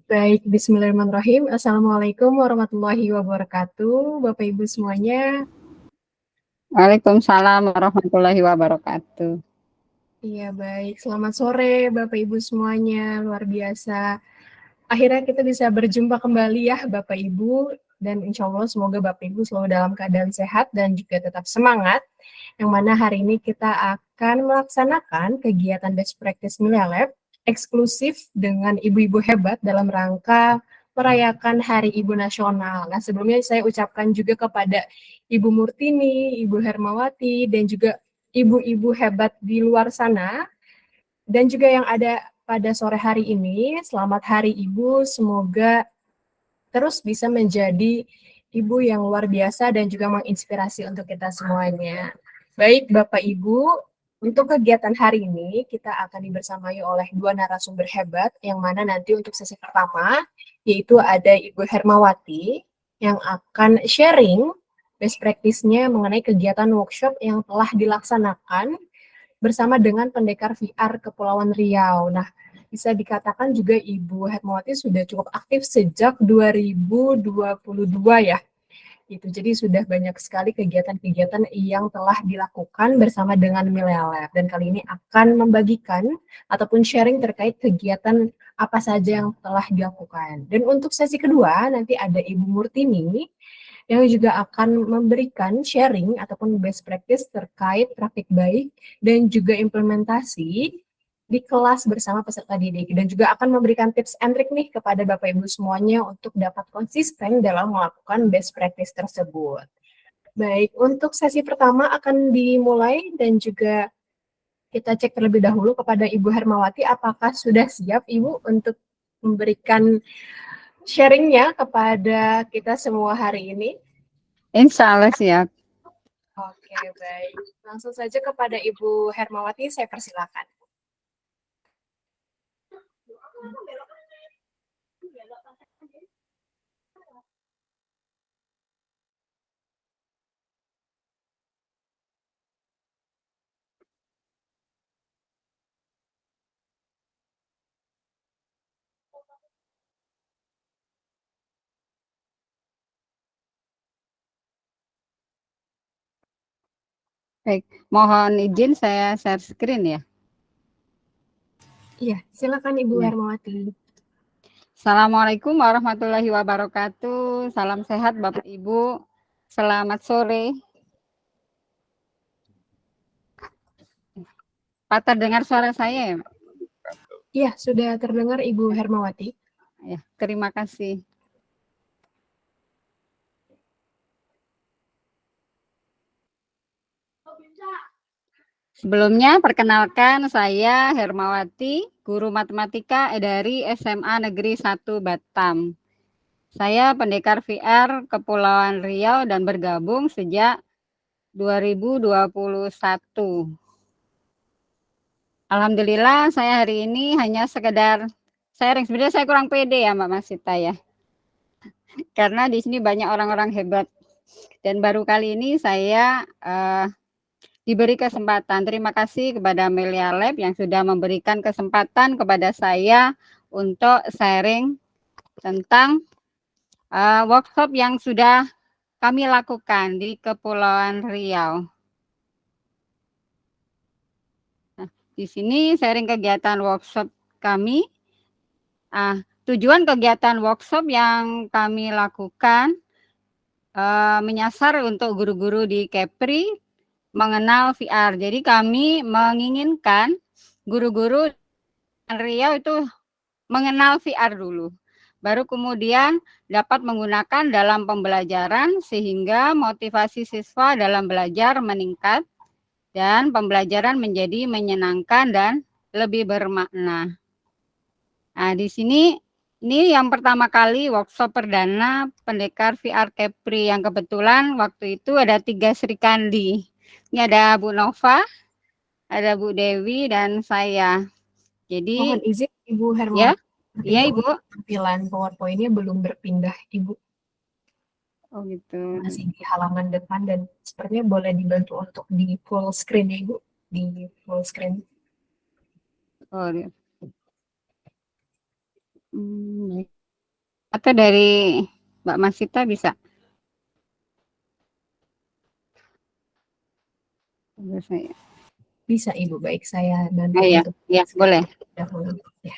Baik, bismillahirrahmanirrahim. Assalamualaikum warahmatullahi wabarakatuh, Bapak Ibu semuanya. Waalaikumsalam warahmatullahi wabarakatuh. Iya, baik. Selamat sore, Bapak Ibu semuanya. Luar biasa. Akhirnya kita bisa berjumpa kembali ya, Bapak Ibu. Dan insya Allah semoga Bapak Ibu selalu dalam keadaan sehat dan juga tetap semangat. Yang mana hari ini kita akan melaksanakan kegiatan Best Practice Millia Lab eksklusif dengan ibu-ibu hebat dalam rangka merayakan Hari Ibu Nasional. Nah, sebelumnya saya ucapkan juga kepada Ibu Murtini, Ibu Hermawati, dan juga ibu-ibu hebat di luar sana, dan juga yang ada pada sore hari ini. Selamat Hari Ibu, semoga terus bisa menjadi ibu yang luar biasa dan juga menginspirasi untuk kita semuanya. Baik, Bapak Ibu, untuk kegiatan hari ini kita akan dibersamai oleh dua narasumber hebat, yang mana nanti untuk sesi pertama, yaitu ada Ibu Hermawati, yang akan sharing best practice-nya mengenai kegiatan workshop yang telah dilaksanakan bersama dengan pendekar VR Kepulauan Riau. Nah, bisa dikatakan juga Ibu Hermawati sudah cukup aktif sejak 2022 ya. Jadi sudah banyak sekali kegiatan-kegiatan yang telah dilakukan bersama dengan Millia Lab. Dan kali ini akan membagikan ataupun sharing terkait kegiatan apa saja yang telah dilakukan. Dan untuk sesi kedua nanti ada Ibu Murtini yang juga akan memberikan sharing ataupun best practice terkait praktik baik dan juga implementasi di kelas bersama peserta didik, dan juga akan memberikan tips and trick nih kepada Bapak Ibu semuanya untuk dapat konsisten dalam melakukan best practice tersebut. Baik, untuk sesi pertama akan dimulai dan juga kita cek terlebih dahulu kepada Ibu Hermawati, apakah sudah siap Ibu untuk memberikan sharingnya kepada kita semua hari ini? Insya Allah siap. Oke, baik. Langsung saja kepada Ibu Hermawati, saya persilakan. Baik, mohon izin saya share screen ya. Iya, silakan Ibu Hermawati. Assalamualaikum warahmatullahi wabarakatuh. Salam sehat Bapak Ibu. Selamat sore. Pak, terdengar suara saya ya? Iya, sudah terdengar Ibu Hermawati. Ya, terima kasih. Sebelumnya, perkenalkan saya Hermawati, guru matematika dari SMA Negeri 1 Batam. Saya pendekar VR Kepulauan Riau dan bergabung sejak 2021. Alhamdulillah saya hari ini hanya sekedar sharing. Sebenarnya saya kurang pede ya Mbak Masita ya. Karena di sini banyak orang-orang hebat. Dan baru kali ini saya diberi kesempatan. Terima kasih kepada Millia Lab yang sudah memberikan kesempatan kepada saya untuk sharing tentang workshop yang sudah kami lakukan di Kepulauan Riau. Nah, di sini sharing kegiatan workshop kami. Tujuan kegiatan workshop yang kami lakukan menyasar untuk guru-guru di Kepri mengenal VR. Jadi kami menginginkan guru-guru Riau itu mengenal VR dulu. Baru kemudian dapat menggunakan dalam pembelajaran sehingga motivasi siswa dalam belajar meningkat dan pembelajaran menjadi menyenangkan dan lebih bermakna. Nah, di sini ini yang pertama kali workshop perdana pendekar VR Kepri yang kebetulan waktu itu ada 3 Sri Kandi. Ini ada Bu Nova, ada Bu Dewi, dan saya. Jadi, mohon izin Ibu Hermawati. Ya, Ibu. Tampilan PowerPoint-nya belum berpindah, Ibu. Oh gitu. Masih di halaman depan dan sepertinya boleh dibantu untuk di full screen ya, Ibu. Di full screen. Oh, ya. Atau dari Mbak Masita bisa? Bisa Ibu, baik saya bantu Oh iya, untuk ya boleh. dahulu. Ya.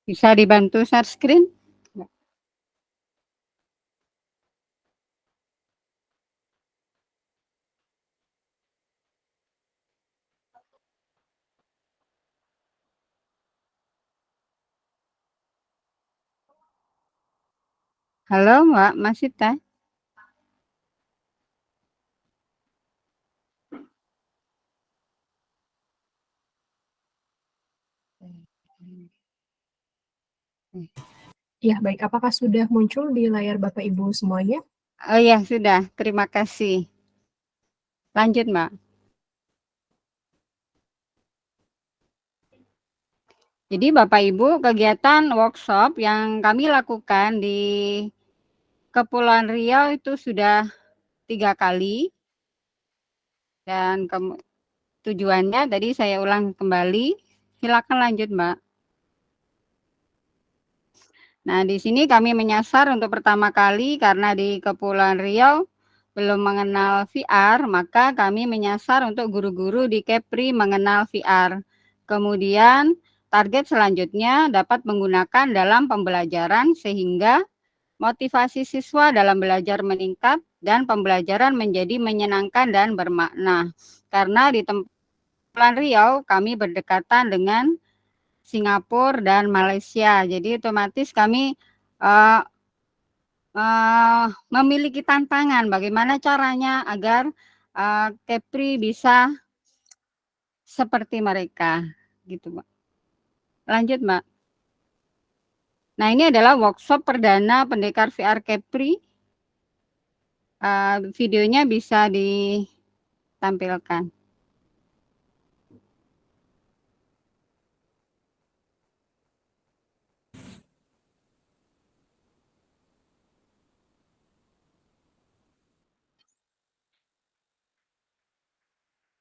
Bisa dibantu share screen? Halo Mbak Masita. Ya, baik. Apakah sudah muncul di layar Bapak Ibu semuanya? Oh ya, sudah. Terima kasih. Lanjut, Mbak. Jadi Bapak Ibu, kegiatan workshop yang kami lakukan di Kepulauan Riau itu sudah 3 kali. Dan tujuannya tadi saya ulang kembali. Silakan lanjut, Mbak. Nah, di sini kami menyasar untuk pertama kali karena di Kepulauan Riau belum mengenal VR, maka kami menyasar untuk guru-guru di Kepri mengenal VR. Kemudian target selanjutnya dapat menggunakan dalam pembelajaran sehingga motivasi siswa dalam belajar meningkat dan pembelajaran menjadi menyenangkan dan bermakna. Karena di Kepulauan Riau kami berdekatan dengan Singapura dan Malaysia. Jadi otomatis kami memiliki tantangan bagaimana caranya agar Kepri bisa seperti mereka, gitu, Mbak. Lanjut, Mbak. Nah, ini adalah workshop perdana pendekar VR Kepri. Videonya bisa ditampilkan.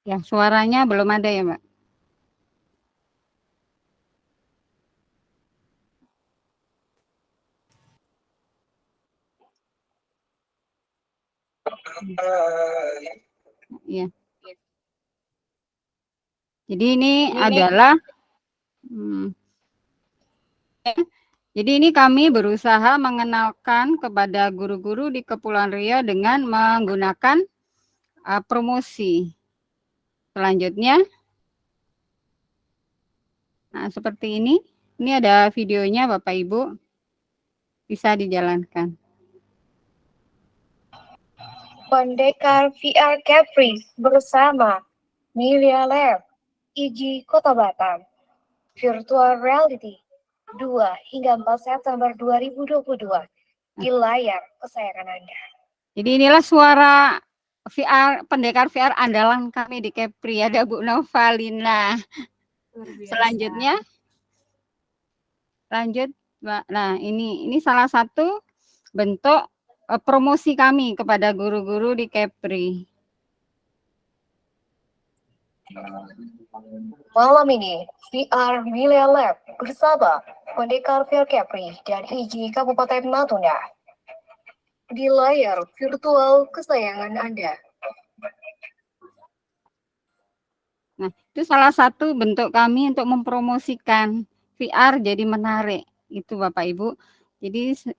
Ya, suaranya belum ada ya, Mbak. Ya. Jadi ini adalah jadi ini kami berusaha mengenalkan kepada guru-guru di Kepulauan Riau dengan menggunakan promosi. Selanjutnya, nah seperti ini. Ini ada videonya Bapak Ibu, bisa dijalankan. Pendekar VR Kepri bersama Milia Lab, IGI Kota Batam, Virtual Reality 2 hingga 4 September 2022 di layar kesayangan Anda. Jadi inilah suara VR, pendekar VR andalan kami di Kepri, ada Bu Novalina. Selanjutnya, lanjut, Mbak. Nah, ini salah satu bentuk promosi kami kepada guru-guru di Kepri. Malam ini, VR Milia Lab bersama Pendekar VR Kepri dan IGI Kabupaten Natuna di layar virtual kesayangan Anda. Nah, itu salah satu bentuk kami untuk mempromosikan VR jadi menarik, itu Bapak Ibu. Jadi,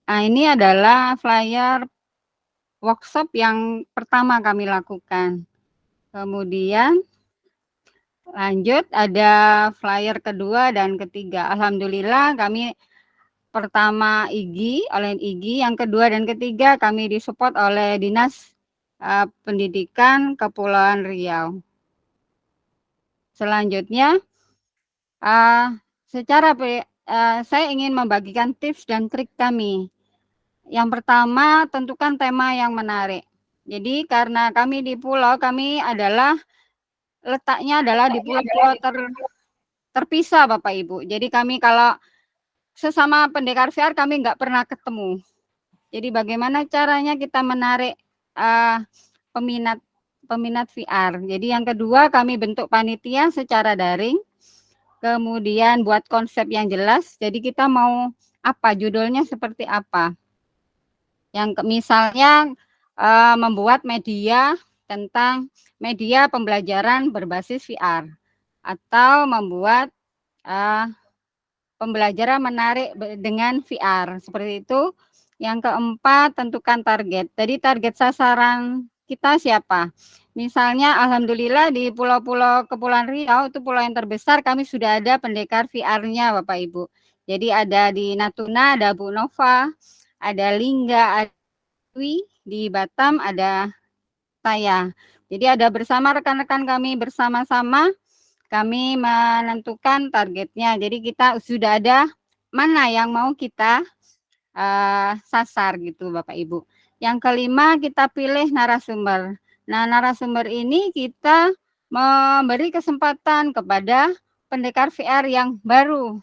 nah ini adalah flyer workshop yang pertama kami lakukan. Kemudian lanjut ada flyer kedua dan ketiga. Alhamdulillah kami pertama IGI, oleh IGI, yang kedua dan ketiga kami disupport oleh Dinas Pendidikan Kepulauan Riau. Selanjutnya, secara saya ingin membagikan tips dan trik kami. Yang pertama, tentukan tema yang menarik. Jadi karena kami di pulau, kami adalah letaknya adalah di pulau-pulau terpisah Bapak Ibu. Jadi kami kalau sesama pendekar VR kami nggak pernah ketemu. Jadi bagaimana caranya kita menarik peminat VR. Jadi yang kedua, kami bentuk panitia secara daring. Kemudian buat konsep yang jelas. Jadi kita mau apa, judulnya seperti apa. Yang misalnya membuat media tentang media pembelajaran berbasis VR. Atau membuat pembelajaran menarik dengan VR. Seperti itu. Yang keempat, tentukan target. Jadi target sasaran kita siapa? Misalnya alhamdulillah di pulau-pulau Kepulauan Riau, itu pulau yang terbesar, kami sudah ada pendekar VR-nya Bapak Ibu. Jadi ada di Natuna, ada Bu Nova, ada Lingga, ada Dwi, di Batam ada saya. Jadi ada bersama rekan-rekan kami bersama-sama, kami menentukan targetnya. Jadi kita sudah ada mana yang mau kita sasar gitu Bapak Ibu. Yang kelima, kita pilih narasumber. Nah, narasumber ini kita memberi kesempatan kepada pendekar VR yang baru.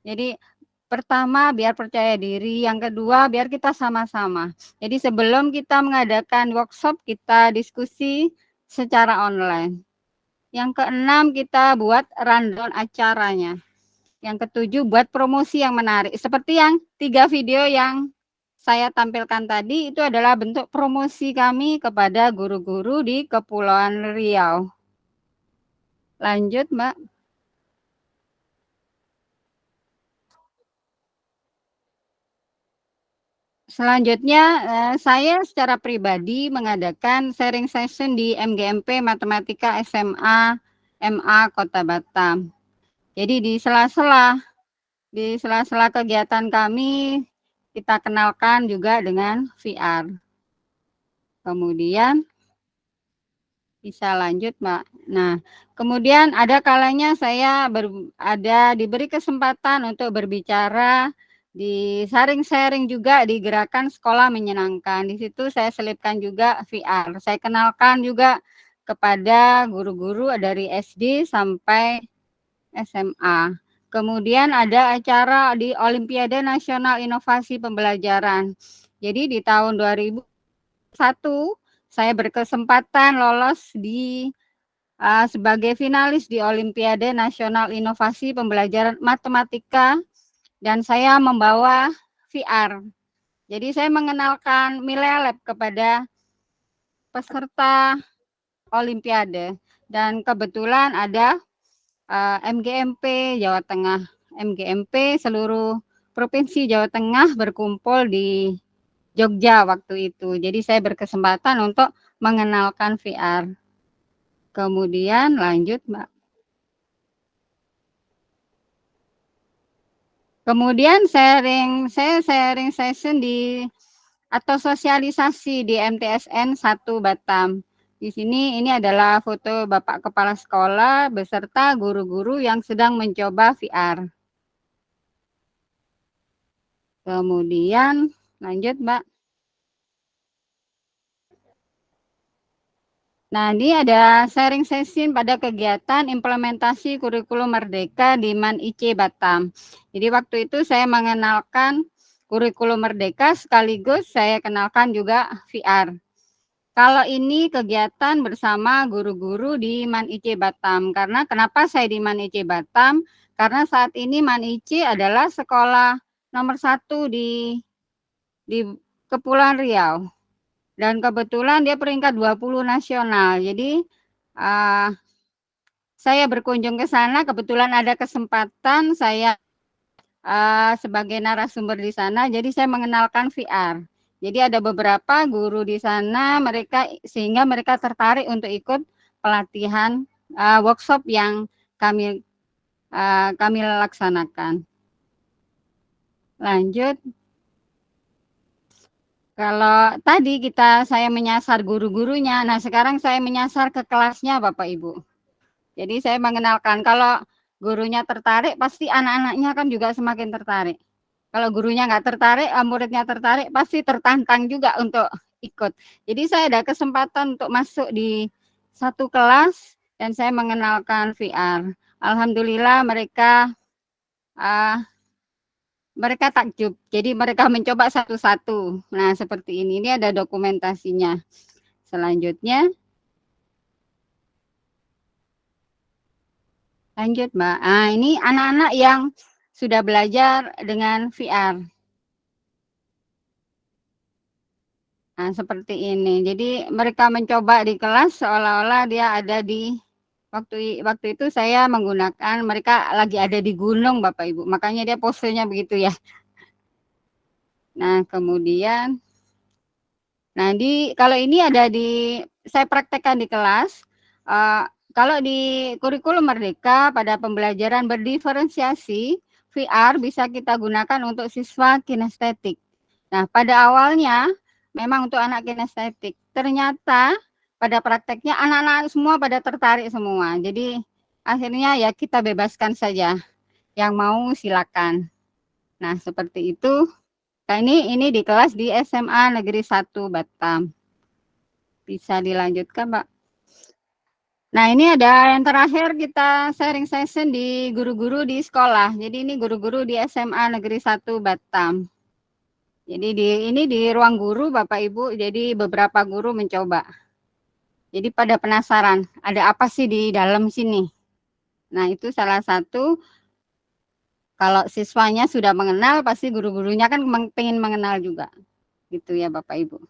Jadi pertama biar percaya diri, yang kedua biar kita sama-sama. Jadi sebelum kita mengadakan workshop, kita diskusi secara online. Yang keenam, kita buat rundown acaranya. Yang ketujuh, buat promosi yang menarik. Seperti yang 3 video yang saya tampilkan tadi, itu adalah bentuk promosi kami kepada guru-guru di Kepulauan Riau. Lanjut, Mbak. Selanjutnya, saya secara pribadi mengadakan sharing session di MGMP Matematika SMA MA Kota Batam. Jadi di sela-sela kegiatan kami, kita kenalkan juga dengan VR. Kemudian bisa lanjut, Mbak. Nah, kemudian ada kalanya saya diberi kesempatan untuk berbicara di sharing-sharing juga di gerakan sekolah menyenangkan. Di situ saya selipkan juga VR. Saya kenalkan juga kepada guru-guru dari SD sampai SMA. Kemudian ada acara di Olimpiade Nasional Inovasi Pembelajaran. Jadi di tahun 2001 saya berkesempatan lolos sebagai finalis di Olimpiade Nasional Inovasi Pembelajaran Matematika dan saya membawa VR. Jadi saya mengenalkan Milea Lab kepada peserta Olimpiade dan kebetulan ada MGMP Jawa Tengah, MGMP seluruh provinsi Jawa Tengah berkumpul di Jogja waktu itu. Jadi saya berkesempatan untuk mengenalkan VR. Kemudian lanjut, Mbak. Kemudian saya sharing session atau sosialisasi di MTSN 1 Batam. Di sini ini adalah foto Bapak Kepala Sekolah beserta guru-guru yang sedang mencoba VR. Kemudian lanjut, Mbak. Nah, ini ada sharing session pada kegiatan implementasi kurikulum Merdeka di MAN IC Batam. Jadi waktu itu saya mengenalkan kurikulum Merdeka sekaligus saya kenalkan juga VR. Kalau ini kegiatan bersama guru-guru di MAN IC Batam. Karena kenapa saya di MAN IC Batam? Karena saat ini MAN IC adalah sekolah nomor 1 di Kepulauan Riau. Dan kebetulan dia peringkat 20 nasional. Jadi saya berkunjung ke sana, kebetulan ada kesempatan saya sebagai narasumber di sana. Jadi saya mengenalkan VR. Jadi ada beberapa guru di sana, sehingga mereka tertarik untuk ikut pelatihan workshop yang kami laksanakan. Lanjut. Kalau tadi saya menyasar guru-gurunya, nah sekarang saya menyasar ke kelasnya Bapak Ibu. Jadi saya mengenalkan kalau gurunya tertarik, pasti anak-anaknya kan juga semakin tertarik. Kalau gurunya nggak tertarik, muridnya tertarik, pasti tertantang juga untuk ikut. Jadi saya ada kesempatan untuk masuk di satu kelas dan saya mengenalkan VR. Alhamdulillah mereka takjub. Jadi mereka mencoba satu-satu. Nah, seperti ini. Ini ada dokumentasinya. Selanjutnya. Lanjut, Mbak. Ini anak-anak yang sudah belajar dengan VR. Nah, seperti ini. Jadi mereka mencoba di kelas seolah-olah dia ada di waktu itu saya menggunakan, mereka lagi ada di gunung Bapak Ibu. Makanya dia posenya begitu ya. Nah, kemudian kalau ini ada saya praktekkan di kelas. Kalau di kurikulum Merdeka pada pembelajaran berdiferensiasi, VR bisa kita gunakan untuk siswa kinestetik. Nah, pada awalnya memang untuk anak kinestetik. Ternyata pada prakteknya anak-anak semua pada tertarik semua. Jadi akhirnya ya kita bebaskan saja. Yang mau silakan. Nah, seperti itu. Nah, ini di kelas di SMA Negeri 1 Batam. Bisa dilanjutkan, Pak. Nah, ini ada yang terakhir kita sharing session di guru-guru di sekolah. Jadi ini guru-guru di SMA Negeri 1 Batam. Jadi ini di ruang guru Bapak Ibu, jadi beberapa guru mencoba. Jadi pada penasaran, ada apa sih di dalam sini? Nah, itu salah satu, kalau siswanya sudah mengenal, pasti guru-gurunya kan pengen mengenal juga. Gitu ya Bapak Ibu.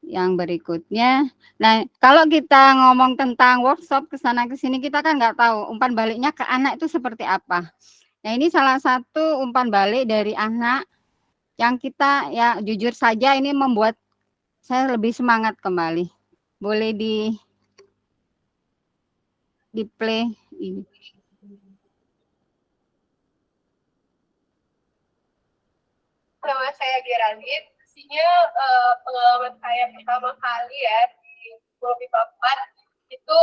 Yang berikutnya, nah kalau kita ngomong tentang workshop kesana kesini, kita kan nggak tahu umpan baliknya ke anak itu seperti apa. Nah, ini salah satu umpan balik dari anak yang kita ya jujur saja ini membuat saya lebih semangat kembali. Boleh di play ini. Nama saya Geraldine. Pastinya pengalaman saya pertama kali ya di Sekolah MIPA 4 itu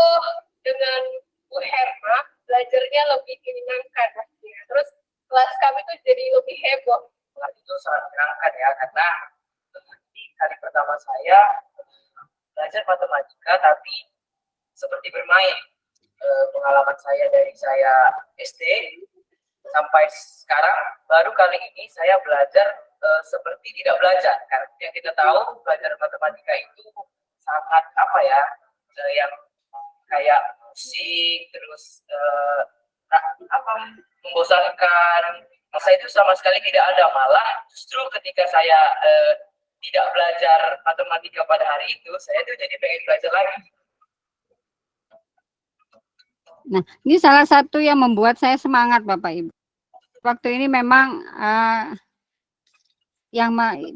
dengan Bu Herma, belajarnya lebih menyenangkan pastinya. Terus kelas kami tuh jadi lebih heboh. Kelas itu sangat menyenangkan ya, karena di hari pertama saya belajar matematika tapi seperti bermain. Pengalaman saya dari saya SD sampai sekarang, baru kali ini saya belajar seperti tidak belajar. Karena yang kita tahu belajar matematika itu sangat yang kayak musik, terus membosankan. Masa itu sama sekali tidak ada, malah justru ketika saya tidak belajar matematika pada hari itu, saya tuh jadi pengen belajar lagi. Nah, ini salah satu yang membuat saya semangat Bapak Ibu. Waktu ini memang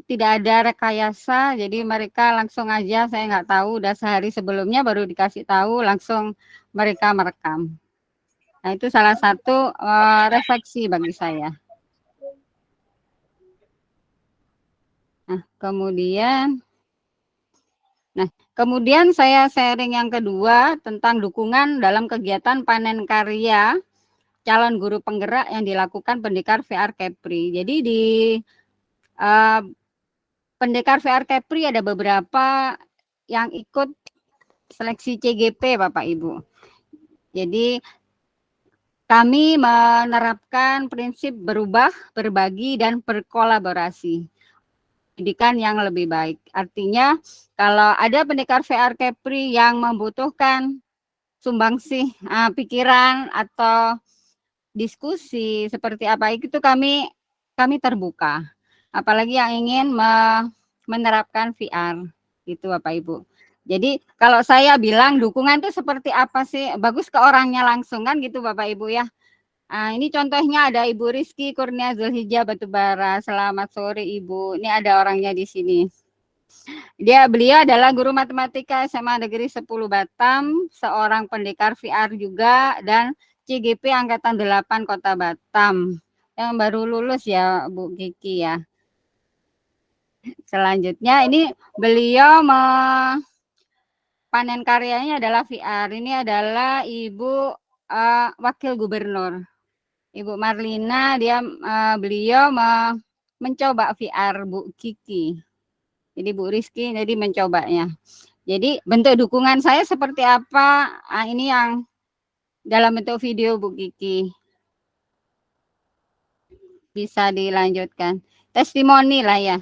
tidak ada rekayasa, jadi mereka langsung aja, saya nggak tahu, udah sehari sebelumnya baru dikasih tahu, langsung mereka merekam. Nah, itu salah satu refleksi bagi saya. Nah, kemudian saya sharing yang kedua tentang dukungan dalam kegiatan panen karya calon guru penggerak yang dilakukan Pendekar VR Kepri. Jadi di Pendekar VR Kepri ada beberapa yang ikut seleksi CGP Bapak Ibu. Jadi kami menerapkan prinsip berubah, berbagi, dan berkolaborasi. Pendidikan yang lebih baik. Artinya kalau ada pendekar VR Kepri yang membutuhkan sumbangsih pikiran atau diskusi seperti apa, itu kami terbuka. Apalagi yang ingin menerapkan VR itu Bapak Ibu. Jadi kalau saya bilang dukungan itu seperti apa sih? Bagus ke orangnya langsung kan gitu Bapak Ibu ya. Ini contohnya ada Ibu Rizky Kurnia Zulhijjah Batubara. Selamat sore Ibu. Ini ada orangnya di sini. Beliau adalah guru matematika SMA Negeri 10 Batam, seorang pendekar VR juga, dan CGP Angkatan 8 Kota Batam. Yang baru lulus ya Bu Kiki ya. Selanjutnya ini beliau panen karyanya adalah VR. Ini adalah Ibu wakil gubernur. Ibu Marlina beliau mencoba VR Bu Kiki. Jadi Bu Rizky jadi mencobanya. Jadi bentuk dukungan saya seperti apa? Ini yang dalam bentuk video Bu Kiki. Bisa dilanjutkan. Testimoni lah ya.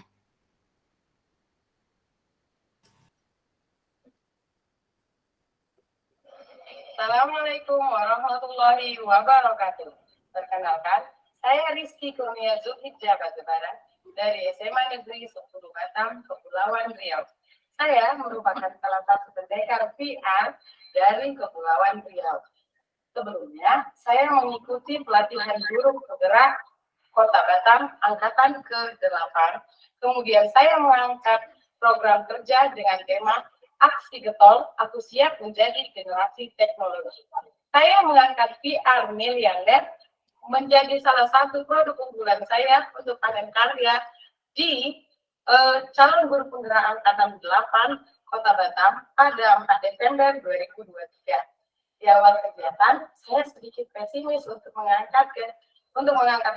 Assalamualaikum warahmatullahi wabarakatuh. Perkenalkan, saya Rizky Kurnia Zulhijjah Batebaran dari SMA Negeri 10 Batam, Kepulauan Riau. Saya merupakan salah satu pendekar VR dari Kepulauan Riau. Sebelumnya, saya mengikuti pelatihan guru penggerak Kota Batam Angkatan ke-8. Kemudian saya mengangkat program kerja dengan tema Aksi Getol, Aku Siap Menjadi Generasi Teknologi. Saya mengangkat VR Miliander menjadi salah satu produk unggulan saya untuk panen karya di calon guru penggerak Angkatan 8 Kota Batam pada 4 Desember 2023. Di awal kegiatan, saya sedikit pesimis untuk mengangkat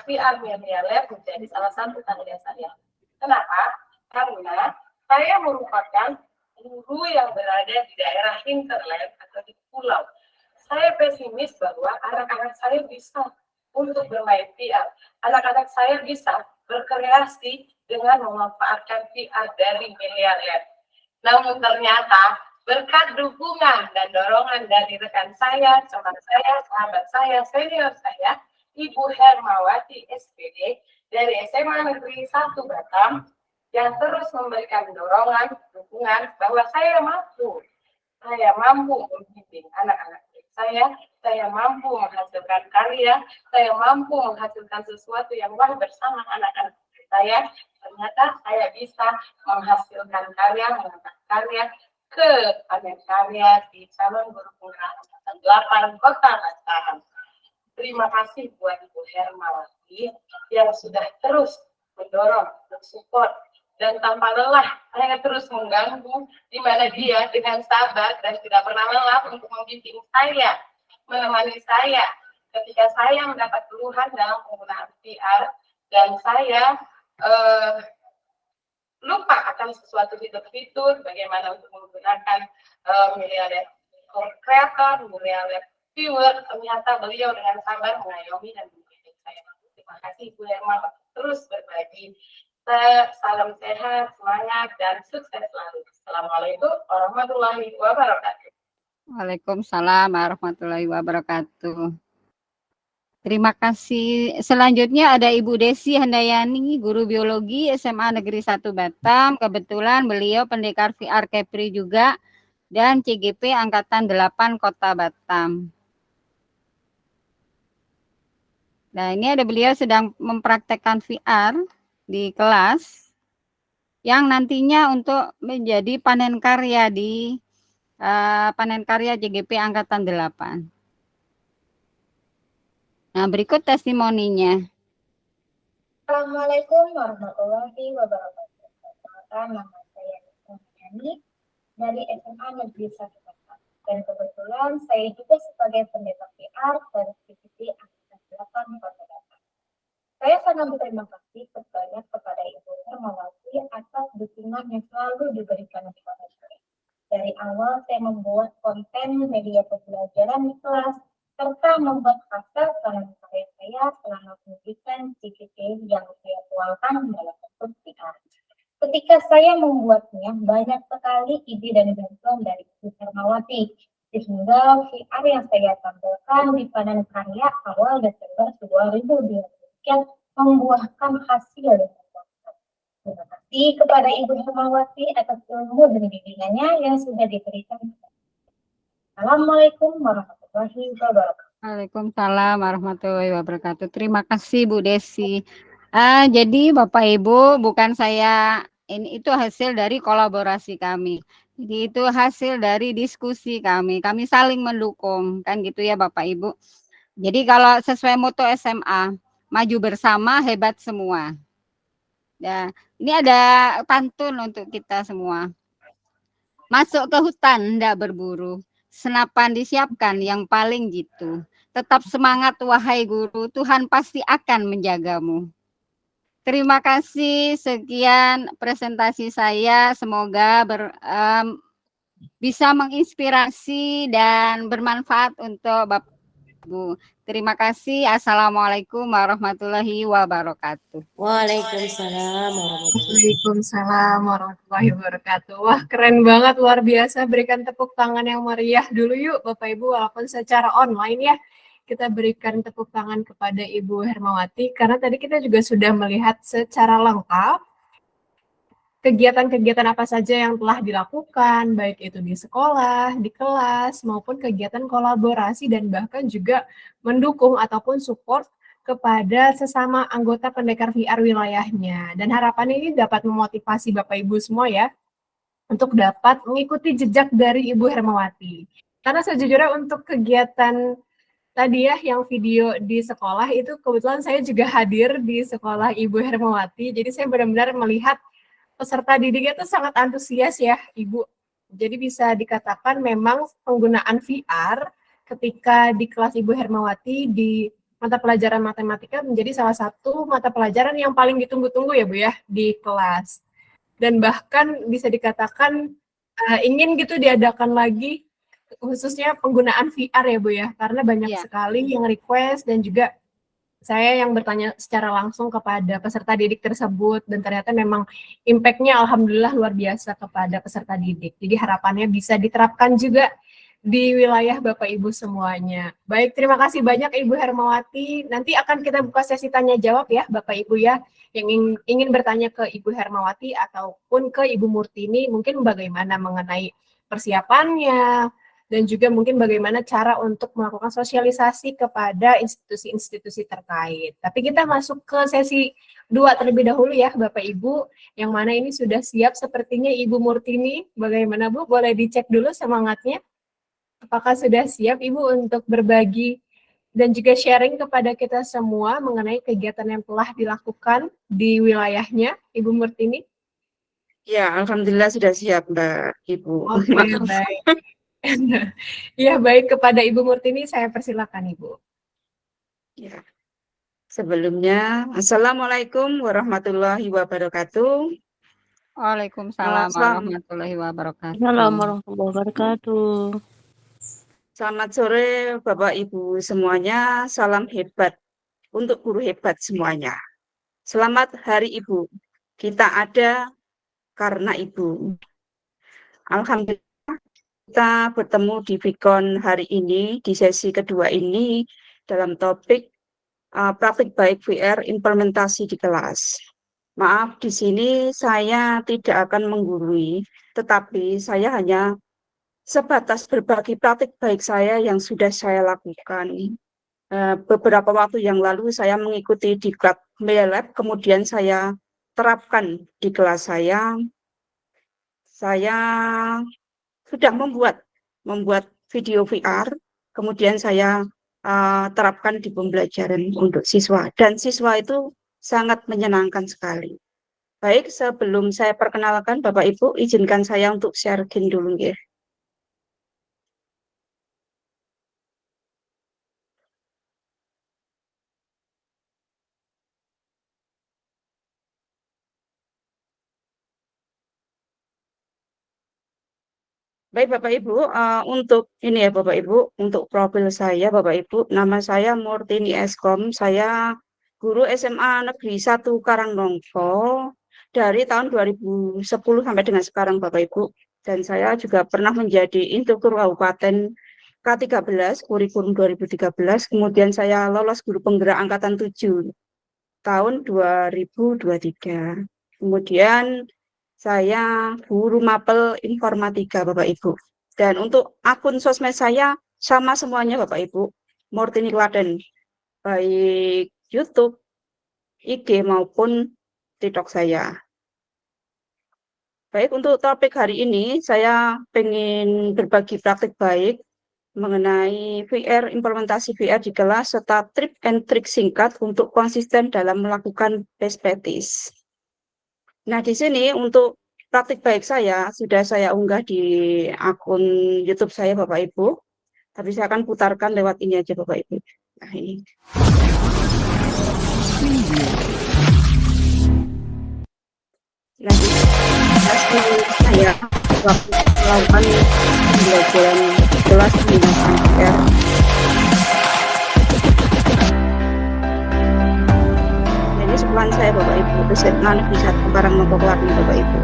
VR Miliander menjadi salah satu karya saya. Kenapa? Karena saya merupakan guru yang berada di daerah hinterland atau di pulau. Saya pesimis bahwa anak-anak saya bisa untuk bermain VR. Anak-anak saya bisa berkreasi dengan memanfaatkan VR dari Miliander. Namun ternyata berkat dukungan dan dorongan dari rekan saya, teman saya, sahabat saya, senior saya, Ibu Hermawati SPD dari SMA Negeri 1 Batam, yang terus memberikan dorongan, dukungan bahwa saya mampu membimbing anak-anak saya mampu menghasilkan karya, saya mampu menghasilkan sesuatu yang wah bersama anak-anak saya. Ternyata saya bisa menghasilkan karya, mengangkat karya ke panen karya di calon guru penggerak Angkatan 8 Kota Batam. Terima kasih buat Ibu Hermawati yang sudah terus mendorong, mensupport, dan tanpa lelah saya terus mengganggu di mana dia dengan sabar dan tidak pernah lelah untuk membimbing saya, menemani saya ketika saya mendapat keluhan dalam penggunaan VR dan saya lupa akan sesuatu fitur-fitur bagaimana untuk menggunakan Miliander Creator, Miliander Viewer. Ternyata beliau dengan sabar mengayomi dan membimbing saya. Terima kasih Bu Herma terus berbagi. Salam sehat, semangat, dan sukses selalu. Assalamualaikum warahmatullahi wabarakatuh. Waalaikumsalam warahmatullahi wabarakatuh. Terima kasih. Selanjutnya ada Ibu Desi Handayani, guru biologi SMA Negeri 1 Batam. Kebetulan beliau pendekar VR Kepri juga dan CGP Angkatan 8 Kota Batam. Nah, ini ada beliau sedang mempraktekkan VR di kelas yang nantinya untuk menjadi panen karya di panen karya CGP Angkatan 8. Nah, berikut testimoninya. Assalamualaikum warahmatullahi wabarakatuh. Nama saya Desi dari SMA Negeri 1 Batam. Dan kebetulan saya juga sebagai pendekar VR dari CGP Angkatan 8 Kota Batam. Saya sangat berterima kasih banyak kepada Ibu Hermawati atas dukungan yang selalu diberikan kepada saya. Dari awal saya membuat konten media pembelajaran di kelas, serta membuat hasil karya saya selama pendidikan CGP yang saya tuangkan dalam bentuk VR. Ketika saya membuatnya, banyak sekali ide dan bantuan dari Ibu Hermawati, sehingga VR yang saya tampilkan di panen karya awal Desember 2023 membuahkan hasil. Terima kasih kepada Ibu Hermawati atas ilmu dan bimbingannya yang sudah diberikan. Assalamualaikum warahmatullahi wabarakatuh. Waalaikumsalam warahmatullahi wabarakatuh. Terima kasih Bu Desi. Jadi Bapak Ibu, bukan saya, ini itu hasil dari kolaborasi kami. Jadi itu hasil dari diskusi kami. Kami saling mendukung, kan gitu ya Bapak Ibu. Jadi kalau sesuai moto SMA, maju bersama, hebat semua. Nah, ini ada pantun untuk kita semua. Masuk ke hutan, ndak berburu. Senapan disiapkan yang paling jitu. Tetap semangat wahai guru, Tuhan pasti akan menjagamu. Terima kasih, sekian presentasi saya. Semoga bisa menginspirasi dan bermanfaat untuk Bapak Ibu. Terima kasih. Assalamualaikum warahmatullahi wabarakatuh. Waalaikumsalam warahmatullahi Waalaikumsalam warahmatullahi wabarakatuh. Wah, keren banget, luar biasa. Berikan tepuk tangan yang meriah dulu yuk Bapak Ibu, walaupun secara online ya. Kita berikan tepuk tangan kepada Ibu Hermawati, karena tadi kita juga sudah melihat secara lengkap kegiatan-kegiatan apa saja yang telah dilakukan, baik itu di sekolah, di kelas, maupun kegiatan kolaborasi dan bahkan juga mendukung ataupun support kepada sesama anggota pendekar VR wilayahnya. Dan harapannya ini dapat memotivasi Bapak Ibu semua ya, untuk dapat mengikuti jejak dari Ibu Hermawati. Karena sejujurnya untuk kegiatan tadi ya yang video di sekolah itu kebetulan saya juga hadir di sekolah Ibu Hermawati, jadi saya benar-benar melihat peserta didiknya itu sangat antusias ya Ibu. Jadi bisa dikatakan memang penggunaan VR ketika di kelas Ibu Hermawati di mata pelajaran matematika menjadi salah satu mata pelajaran yang paling ditunggu-tunggu ya Bu ya di kelas. Dan bahkan bisa dikatakan ingin gitu diadakan lagi khususnya penggunaan VR ya Bu ya, karena banyak sekali yang request dan juga saya yang bertanya secara langsung kepada peserta didik tersebut dan ternyata memang impact-nya alhamdulillah luar biasa kepada peserta didik. Jadi harapannya bisa diterapkan juga di wilayah Bapak Ibu semuanya. Baik, terima kasih banyak Ibu Hermawati. Nanti akan kita buka sesi tanya jawab ya Bapak Ibu ya, yang ingin bertanya ke Ibu Hermawati ataupun ke Ibu Murtini mungkin bagaimana mengenai persiapannya, dan juga mungkin bagaimana cara untuk melakukan sosialisasi kepada institusi-institusi terkait. Tapi kita masuk ke sesi 2 terlebih dahulu ya Bapak Ibu, yang mana ini sudah siap sepertinya Ibu Murtini. Bagaimana Bu? Boleh dicek dulu semangatnya. Apakah sudah siap Ibu untuk berbagi dan juga sharing kepada kita semua mengenai kegiatan yang telah dilakukan di wilayahnya, Ibu Murtini? Ya, alhamdulillah sudah siap Mbak Ibu. Oke, baik. Ya, baik, kepada Ibu Murtini saya persilakan Ibu. Ya. Sebelumnya, Assalamualaikum warahmatullahi wabarakatuh. Waalaikumsalam warahmatullahi wabarakatuh. warahmatullahi wabarakatuh. Selamat sore Bapak Ibu semuanya, salam hebat untuk guru hebat semuanya. Selamat Hari Ibu, kita ada karena Ibu. Alhamdulillah kita bertemu di Vicon hari ini, di sesi kedua ini, dalam topik praktik baik VR implementasi di kelas. Maaf, di sini saya tidak akan menggurui, tetapi saya hanya sebatas berbagi praktik baik saya yang sudah saya lakukan. Beberapa waktu yang lalu saya mengikuti di Club Lab, kemudian saya terapkan di kelas saya. Saya sudah membuat video VR, kemudian saya terapkan di pembelajaran untuk siswa, dan siswa itu sangat menyenangkan sekali. Baik, sebelum saya perkenalkan Bapak Ibu, izinkan saya untuk share screen dulu ya. Baik Bapak Ibu, untuk ini ya Bapak Ibu, untuk profil saya Bapak Ibu, nama saya Murtini Eskom, saya guru SMA Negeri 1 Karangnongko dari tahun 2010 sampai dengan sekarang Bapak Ibu. Dan saya juga pernah menjadi instruktur kabupaten K13 kurikulum 2013, kemudian saya lolos guru penggerak angkatan 7 tahun 2023. Kemudian saya guru mapel informatika Bapak Ibu. Dan untuk akun sosmed saya sama semuanya Bapak Ibu, Murtini Klaten, baik YouTube, IG maupun TikTok saya. Baik, untuk topik hari ini saya ingin berbagi praktik baik mengenai VR, implementasi VR di kelas, serta trik and trik singkat untuk konsisten dalam melakukan best practice. Nah, di sini untuk praktik baik saya sudah saya unggah di akun YouTube saya Bapak Ibu. Tapi saya akan putarkan lewat ini aja Bapak Ibu. Nah ini. Lanjut. Saya waktu melakukan pembelajaran kelas menggunakan VR. Nah, ini sekolahan saya Bapak Ibu, SMA Negeri 1 Karangmengkoklarni Bapak Ibu.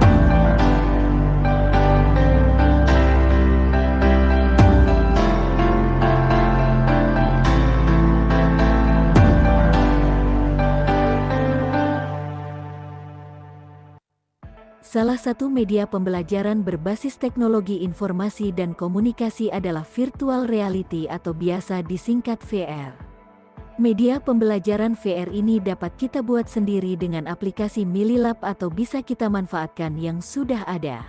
Salah satu media pembelajaran berbasis teknologi informasi dan komunikasi adalah virtual reality atau biasa disingkat VR. Media pembelajaran VR ini dapat kita buat sendiri dengan aplikasi Mililab atau bisa kita manfaatkan yang sudah ada.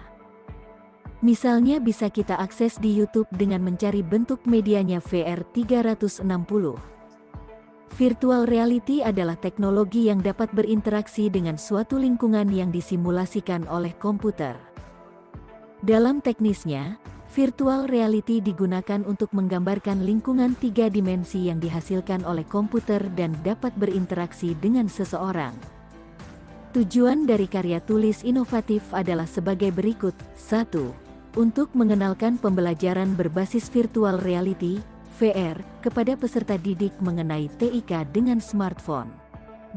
Misalnya bisa kita akses di YouTube dengan mencari bentuk medianya VR 360. Virtual reality adalah teknologi yang dapat berinteraksi dengan suatu lingkungan yang disimulasikan oleh komputer. Dalam teknisnya, virtual reality digunakan untuk menggambarkan lingkungan 3 dimensi yang dihasilkan oleh komputer dan dapat berinteraksi dengan seseorang. Tujuan dari karya tulis inovatif adalah sebagai berikut. 1. Untuk mengenalkan pembelajaran berbasis virtual reality VR kepada peserta didik mengenai TIK dengan smartphone.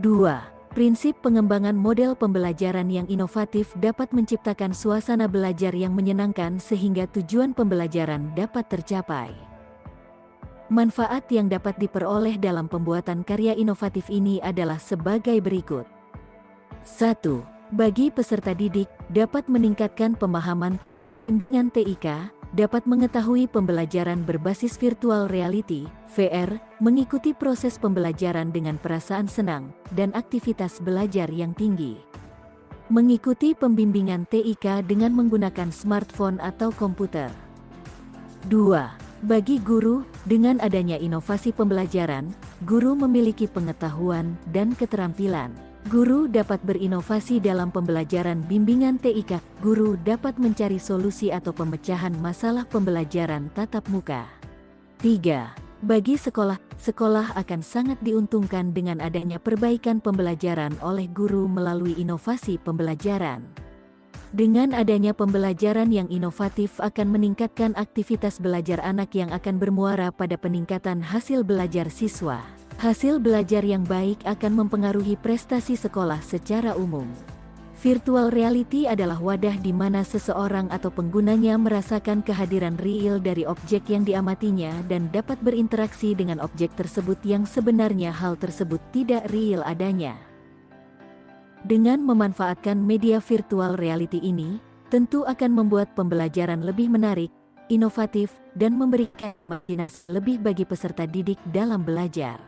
2. Prinsip pengembangan model pembelajaran yang inovatif dapat menciptakan suasana belajar yang menyenangkan sehingga tujuan pembelajaran dapat tercapai. Manfaat yang dapat diperoleh dalam pembuatan karya inovatif ini adalah sebagai berikut. 1. Bagi peserta didik, dapat meningkatkan pemahaman dengan TIK, dapat mengetahui pembelajaran berbasis virtual reality, VR, mengikuti proses pembelajaran dengan perasaan senang, dan aktivitas belajar yang tinggi. Mengikuti pembimbingan TIK dengan menggunakan smartphone atau komputer. 2. Bagi guru, dengan adanya inovasi pembelajaran, guru memiliki pengetahuan dan keterampilan. Guru dapat berinovasi dalam pembelajaran bimbingan TIK. Guru dapat mencari solusi atau pemecahan masalah pembelajaran tatap muka. 3. Bagi sekolah, sekolah akan sangat diuntungkan dengan adanya perbaikan pembelajaran oleh guru melalui inovasi pembelajaran. Dengan adanya pembelajaran yang inovatif akan meningkatkan aktivitas belajar anak yang akan bermuara pada peningkatan hasil belajar siswa. Hasil belajar yang baik akan mempengaruhi prestasi sekolah secara umum. Virtual reality adalah wadah di mana seseorang atau penggunanya merasakan kehadiran real dari objek yang diamatinya dan dapat berinteraksi dengan objek tersebut yang sebenarnya hal tersebut tidak real adanya. Dengan memanfaatkan media virtual reality ini, tentu akan membuat pembelajaran lebih menarik, inovatif, dan memberikan imajinasi lebih bagi peserta didik dalam belajar.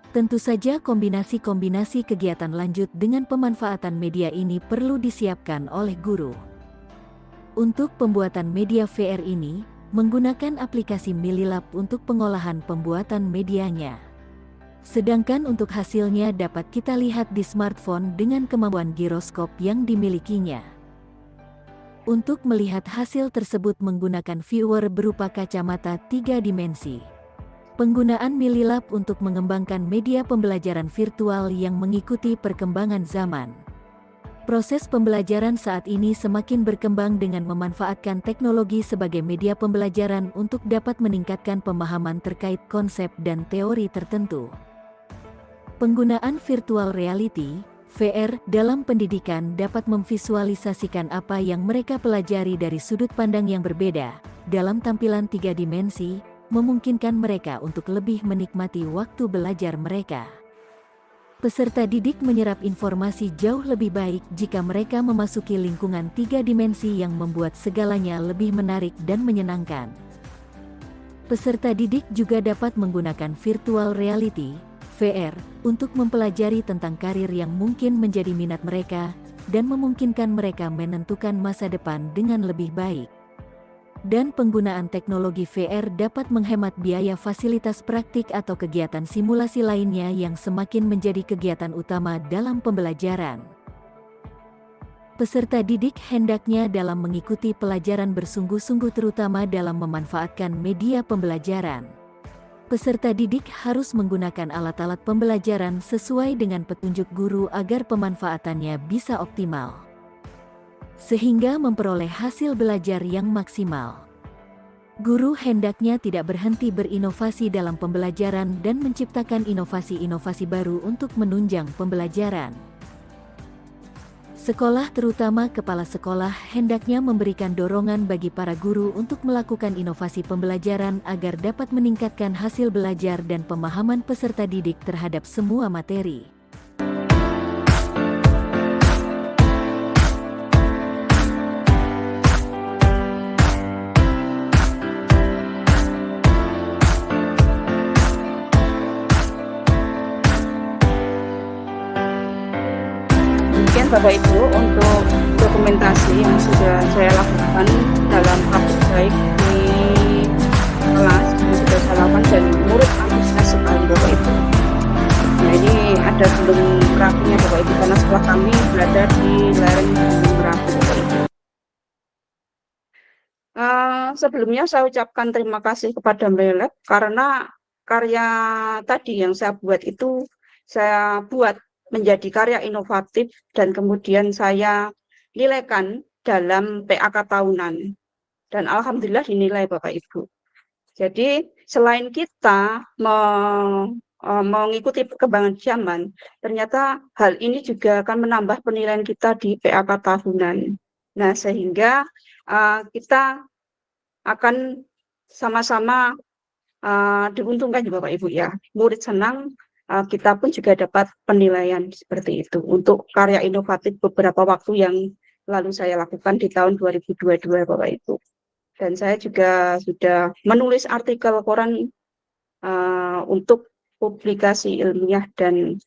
Tentu saja kombinasi-kombinasi kegiatan lanjut dengan pemanfaatan media ini perlu disiapkan oleh guru. Untuk pembuatan media VR ini, menggunakan aplikasi Mililab untuk pengolahan pembuatan medianya. Sedangkan untuk hasilnya dapat kita lihat di smartphone dengan kemampuan giroskop yang dimilikinya. Untuk melihat hasil tersebut menggunakan viewer berupa kacamata 3 dimensi. Penggunaan Mililab untuk mengembangkan media pembelajaran virtual yang mengikuti perkembangan zaman. Proses pembelajaran saat ini semakin berkembang dengan memanfaatkan teknologi sebagai media pembelajaran untuk dapat meningkatkan pemahaman terkait konsep dan teori tertentu. Penggunaan virtual reality, VR, dalam pendidikan dapat memvisualisasikan apa yang mereka pelajari dari sudut pandang yang berbeda, dalam tampilan 3 dimensi, memungkinkan mereka untuk lebih menikmati waktu belajar mereka. Peserta didik menyerap informasi jauh lebih baik jika mereka memasuki lingkungan 3 dimensi yang membuat segalanya lebih menarik dan menyenangkan. Peserta didik juga dapat menggunakan virtual reality, VR, untuk mempelajari tentang karir yang mungkin menjadi minat mereka, dan memungkinkan mereka menentukan masa depan dengan lebih baik. Dan penggunaan teknologi VR dapat menghemat biaya fasilitas praktik atau kegiatan simulasi lainnya yang semakin menjadi kegiatan utama dalam pembelajaran. Peserta didik hendaknya dalam mengikuti pelajaran bersungguh-sungguh terutama dalam memanfaatkan media pembelajaran. Peserta didik harus menggunakan alat-alat pembelajaran sesuai dengan petunjuk guru agar pemanfaatannya bisa optimal, sehingga memperoleh hasil belajar yang maksimal. Guru hendaknya tidak berhenti berinovasi dalam pembelajaran dan menciptakan inovasi-inovasi baru untuk menunjang pembelajaran. Sekolah, terutama kepala sekolah, hendaknya memberikan dorongan bagi para guru untuk melakukan inovasi pembelajaran agar dapat meningkatkan hasil belajar dan pemahaman peserta didik terhadap semua materi. Demikian Bapak Ibu untuk dokumentasi yang sudah saya lakukan dalam praktik baik di kelas yang sudah saya lakukan dan murid antusias sekali Bapak Ibu. Nah ini ada Gunung Merapinya Bapak Ibu karena sekolah kami berada di lereng Gunung Merapi Bapak Ibu. Sebelumnya saya ucapkan terima kasih kepada Melab karena karya tadi yang saya buat itu saya buat menjadi karya inovatif dan kemudian saya nilaikan dalam PAK tahunan dan alhamdulillah dinilai Bapak Ibu. Jadi selain kita mengikuti perkembangan zaman, ternyata hal ini juga akan menambah penilaian kita di PAK tahunan. Nah sehingga kita akan sama-sama diuntungkan Bapak Ibu ya. Murid senang, kita pun juga dapat penilaian seperti itu untuk karya inovatif beberapa waktu yang lalu saya lakukan di tahun 2022 Bapak Ibu. Dan saya juga sudah menulis artikel koran untuk publikasi ilmiah dan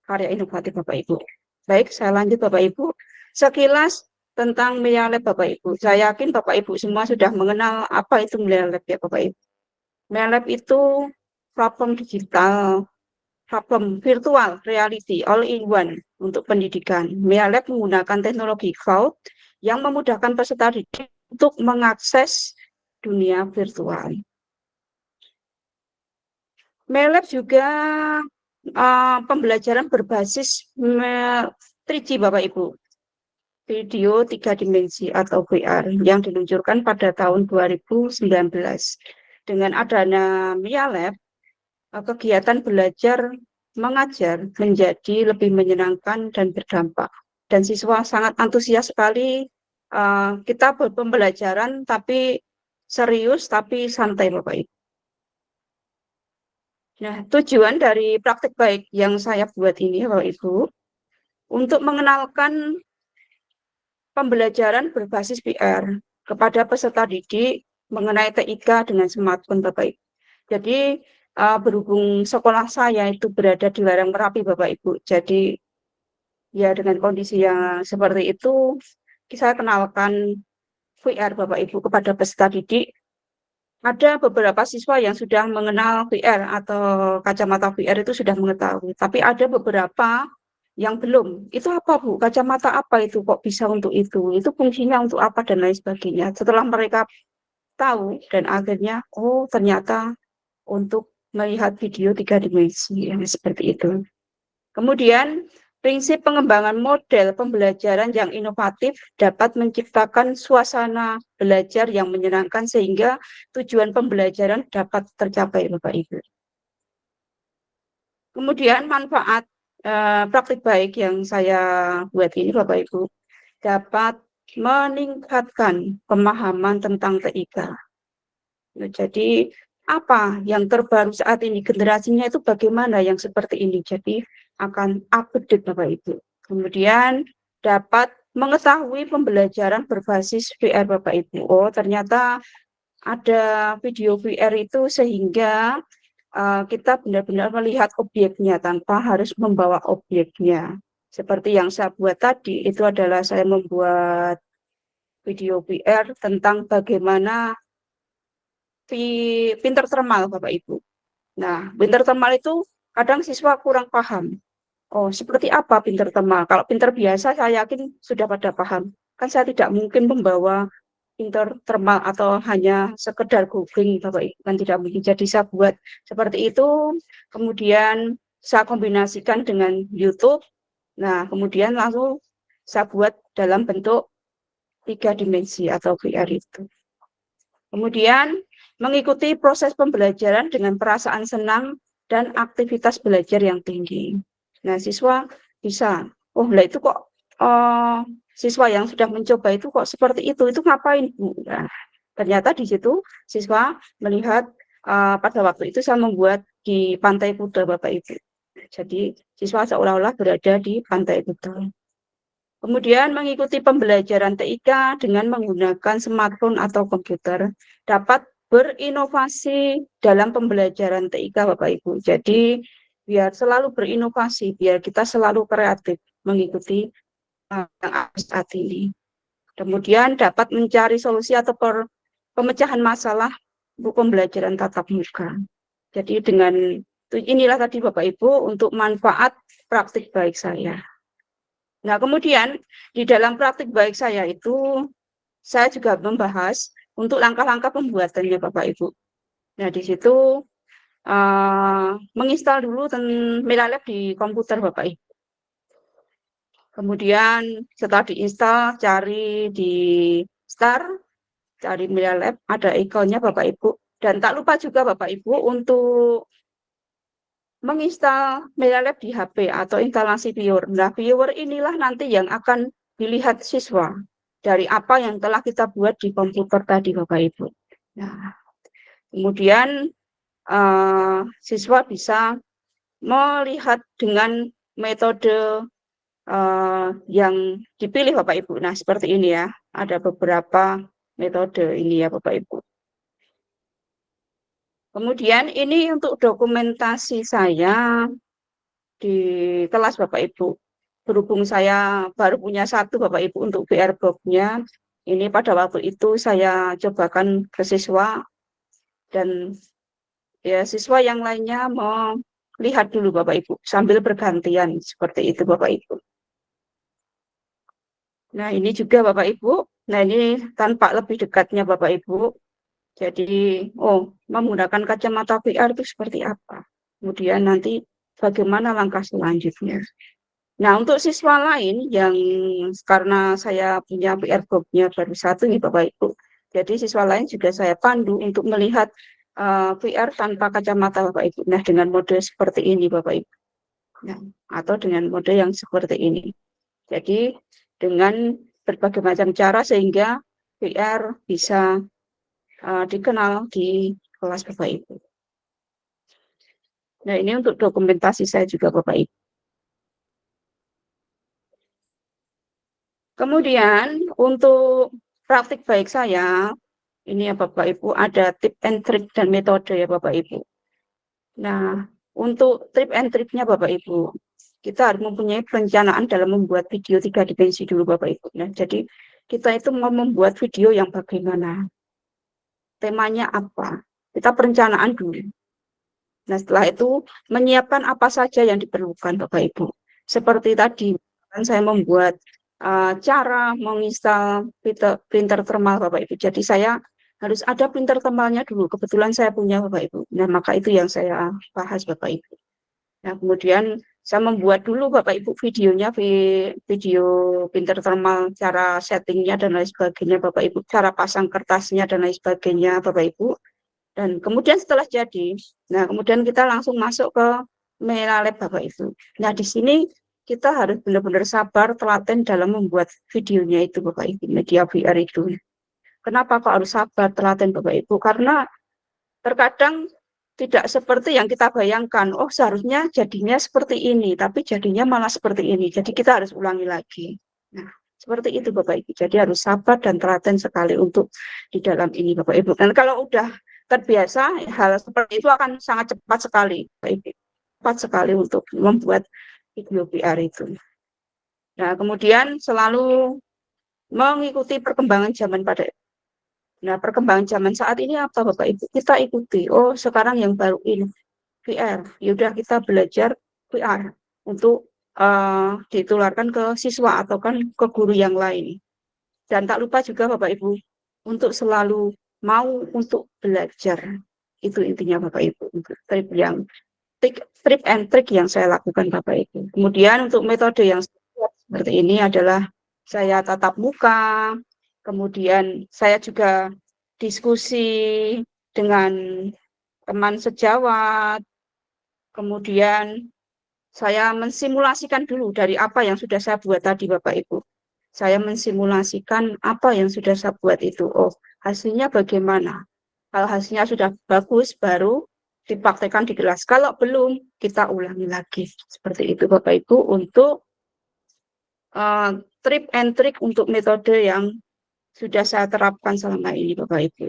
karya inovatif Bapak Ibu. Baik, saya lanjut Bapak Ibu. Sekilas tentang Media Lab Bapak Ibu. Saya yakin Bapak Ibu semua sudah mengenal apa itu Media Lab ya Bapak Ibu. Media Lab itu platform digital, platform virtual reality all-in-one untuk pendidikan. Media Lab menggunakan teknologi cloud yang memudahkan peserta didik untuk mengakses dunia virtual. Media Lab juga pembelajaran berbasis 3G Bapak Ibu, video 3 dimensi atau VR yang diluncurkan pada tahun 2019. Dengan adanya Media Lab, kegiatan belajar mengajar menjadi lebih menyenangkan dan berdampak. Dan siswa sangat antusias sekali. Kita pembelajaran tapi serius tapi santai Bapak Ibu. Nah, tujuan dari praktik baik yang saya buat ini Bapak Ibu untuk mengenalkan pembelajaran berbasis VR kepada peserta didik mengenai TIK dengan smartphone Bapak Ibu. Jadi berhubung sekolah saya itu berada di lereng Merapi Bapak Ibu, jadi ya dengan kondisi yang seperti itu saya kenalkan VR Bapak Ibu kepada peserta didik. Ada beberapa siswa yang sudah mengenal VR atau kacamata VR itu sudah mengetahui, tapi ada beberapa yang belum. Itu apa Bu? Kacamata apa itu? Kok bisa untuk itu? Itu fungsinya untuk apa dan lain sebagainya. Setelah mereka tahu dan akhirnya oh ternyata untuk melihat video 3 dimensi yang seperti itu. Kemudian prinsip pengembangan model pembelajaran yang inovatif dapat menciptakan suasana belajar yang menyenangkan sehingga tujuan pembelajaran dapat tercapai Bapak Ibu. Kemudian manfaat praktik baik yang saya buat ini Bapak Ibu dapat meningkatkan pemahaman tentang TIK. Jadi apa yang terbaru saat ini, generasinya itu bagaimana yang seperti ini, jadi akan update Bapak Ibu. Kemudian dapat mengetahui pembelajaran berbasis VR Bapak Ibu. Oh ternyata ada video VR itu sehingga kita benar-benar melihat objeknya tanpa harus membawa objeknya. Seperti yang saya buat tadi, itu adalah saya membuat video VR tentang bagaimana pinter thermal Bapak Ibu. Nah, pinter thermal itu kadang siswa kurang paham. Oh, seperti apa printer thermal? Kalau printer biasa saya yakin sudah pada paham. Kan saya tidak mungkin membawa printer thermal atau hanya sekedar googling Bapak Ibu, kan tidak mungkin. Jadi saya buat seperti itu, kemudian saya kombinasikan dengan YouTube. Nah, kemudian langsung saya buat dalam bentuk 3 dimensi atau VR itu. Kemudian mengikuti proses pembelajaran dengan perasaan senang dan aktivitas belajar yang tinggi. Nah, siswa bisa, oh lah itu kok siswa yang sudah mencoba itu kok seperti itu ngapain Bu? Nah, ternyata di situ siswa melihat pada waktu itu saya membuat di Pantai Kuta Bapak Ibu. Jadi siswa seolah-olah berada di Pantai Kuta. Kemudian mengikuti pembelajaran TIK dengan menggunakan smartphone atau komputer dapat berinovasi dalam pembelajaran TIK Bapak Ibu. Jadi biar selalu berinovasi, biar kita selalu kreatif mengikuti yang ada saat ini. Kemudian dapat mencari solusi atau pemecahan masalah untuk pembelajaran tatap muka. Jadi dengan inilah tadi Bapak Ibu untuk manfaat praktik baik saya. Nah, kemudian di dalam praktik baik saya itu, saya juga membahas untuk langkah-langkah pembuatannya Bapak Ibu. Nah, di situ menginstal dulu Melalab di komputer Bapak Ibu. Kemudian setelah diinstal, cari di Start, cari Melalab, ada ikonnya Bapak Ibu. Dan tak lupa juga Bapak Ibu untuk menginstal Melalab di HP atau instalasi viewer. Nah, viewer inilah nanti yang akan dilihat siswa dari apa yang telah kita buat di komputer tadi, Bapak Ibu. Nah, kemudian siswa bisa melihat dengan metode yang dipilih, Bapak Ibu. Nah, seperti ini ya. Ada beberapa metode ini ya, Bapak Ibu. Kemudian ini untuk dokumentasi saya di kelas Bapak Ibu. Berhubung saya baru punya satu Bapak Ibu untuk VR box-nya, ini pada waktu itu saya cobakan ke siswa dan ya siswa yang lainnya mau lihat dulu Bapak Ibu sambil bergantian seperti itu Bapak Ibu. Nah, ini juga Bapak Ibu. Nah, ini tampak lebih dekatnya Bapak Ibu. Jadi, menggunakan kacamata VR itu seperti apa? Kemudian nanti bagaimana langkah selanjutnya. Nah, untuk siswa lain yang karena saya punya VR box-nya baru satu nih Bapak Ibu. Jadi siswa lain juga saya pandu untuk melihat VR tanpa kacamata Bapak Ibu. Nah, dengan mode seperti ini Bapak Ibu. Nah, atau dengan mode yang seperti ini. Jadi dengan berbagai macam cara sehingga VR bisa dikenal di kelas Bapak Ibu. Nah, ini untuk dokumentasi saya juga Bapak Ibu. Kemudian untuk praktik baik saya, ini ya Bapak Ibu, ada tip and trick dan metode ya Bapak Ibu. Nah, untuk tip and trick-nya Bapak Ibu, kita harus mempunyai perencanaan dalam membuat video 3 dimensi dulu Bapak Ibu. Nah, jadi kita itu mau membuat video yang bagaimana? Temanya apa? Kita perencanaan dulu. Nah, setelah itu menyiapkan apa saja yang diperlukan Bapak Ibu. Seperti tadi, saya membuat cara menginstal printer thermal Bapak Ibu. Jadi saya harus ada printer thermalnya dulu. Kebetulan saya punya Bapak Ibu. Nah, maka itu yang saya bahas Bapak Ibu. Nah, kemudian saya membuat dulu Bapak Ibu videonya, video printer thermal, cara settingnya dan lain sebagainya Bapak Ibu, cara pasang kertasnya dan lain sebagainya Bapak Ibu. Dan kemudian setelah jadi, nah kemudian kita langsung masuk ke Melalab Bapak Ibu. Nah, di sini kita harus benar-benar sabar, telaten dalam membuat videonya itu Bapak Ibu, media VR itu. Kenapa kok harus sabar, telaten Bapak Ibu? Karena terkadang tidak seperti yang kita bayangkan. Oh, seharusnya jadinya seperti ini, tapi jadinya malah seperti ini. Jadi kita harus ulangi lagi. Nah, seperti itu Bapak Ibu. Jadi harus sabar dan telaten sekali untuk di dalam ini Bapak Ibu. Dan kalau udah terbiasa, hal seperti itu akan sangat cepat sekali Bapak Ibu. Cepat sekali untuk membuat video VR itu. Nah, kemudian selalu mengikuti perkembangan zaman pada. Nah, perkembangan zaman saat ini apa Bapak Ibu? Kita ikuti. Oh, sekarang yang baru ini VR. Yaudah kita belajar VR untuk ditularkan ke siswa atau kan ke guru yang lain. Dan tak lupa juga Bapak Ibu untuk selalu mau untuk belajar. Itu intinya Bapak Ibu untuk trip and trick yang saya lakukan Bapak Ibu. Kemudian untuk metode yang seperti ini adalah saya tatap muka, kemudian saya juga diskusi dengan teman sejawat, kemudian saya mensimulasikan dulu dari apa yang sudah saya buat tadi Bapak Ibu. Saya mensimulasikan apa yang sudah saya buat itu. Oh, hasilnya bagaimana? Kalau hasilnya sudah bagus, baru dipraktekkan di kelas. Kalau belum, kita ulangi lagi. Seperti itu Bapak Ibu untuk trip and trick untuk metode yang sudah saya terapkan selama ini Bapak Ibu.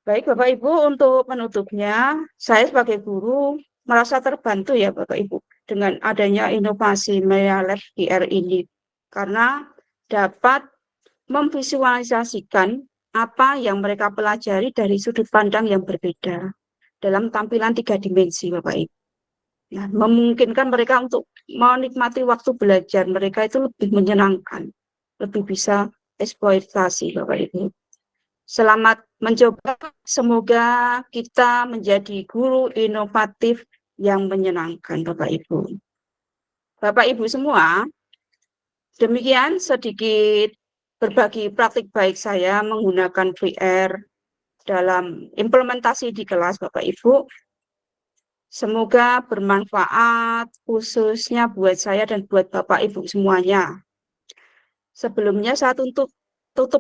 Baik Bapak Ibu, untuk penutupnya, saya sebagai guru merasa terbantu ya Bapak Ibu dengan adanya inovasi Maya Lab VR ini. Karena dapat memvisualisasikan apa yang mereka pelajari dari sudut pandang yang berbeda dalam tampilan 3 dimensi Bapak Ibu. Ya, memungkinkan mereka untuk menikmati waktu belajar mereka itu lebih menyenangkan, lebih bisa eksploitasi Bapak Ibu. Selamat mencoba, semoga kita menjadi guru inovatif yang menyenangkan Bapak Ibu. Bapak Ibu semua, demikian sedikit berbagi praktik baik saya menggunakan VR dalam implementasi di kelas Bapak Ibu. Semoga bermanfaat khususnya buat saya dan buat Bapak Ibu semuanya. Sebelumnya saya tutup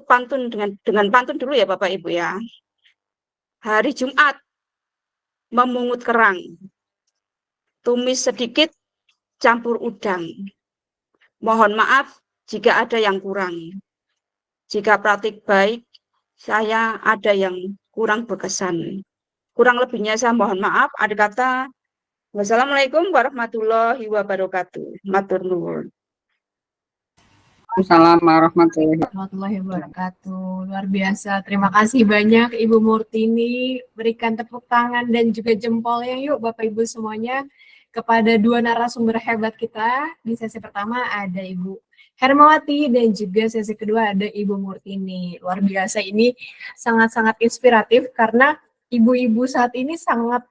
pantun dengan pantun dulu ya Bapak Ibu ya. Hari Jumat memungut kerang. Tumis sedikit campur udang. Mohon maaf jika ada yang kurang. Jika praktik baik, saya ada yang kurang berkesan. Kurang lebihnya saya mohon maaf. Ada kata, wassalamualaikum warahmatullahi wabarakatuh. Matur nuwun. Assalamualaikum warahmatullahi wabarakatuh. Luar biasa. Terima kasih banyak Ibu Murtini. Berikan tepuk tangan dan juga jempolnya yuk Bapak Ibu semuanya kepada dua narasumber hebat kita. Di sesi pertama ada Ibu Hermawati dan juga sesi kedua ada Ibu Murtini. Luar biasa, ini sangat-sangat inspiratif karena ibu-ibu saat ini sangat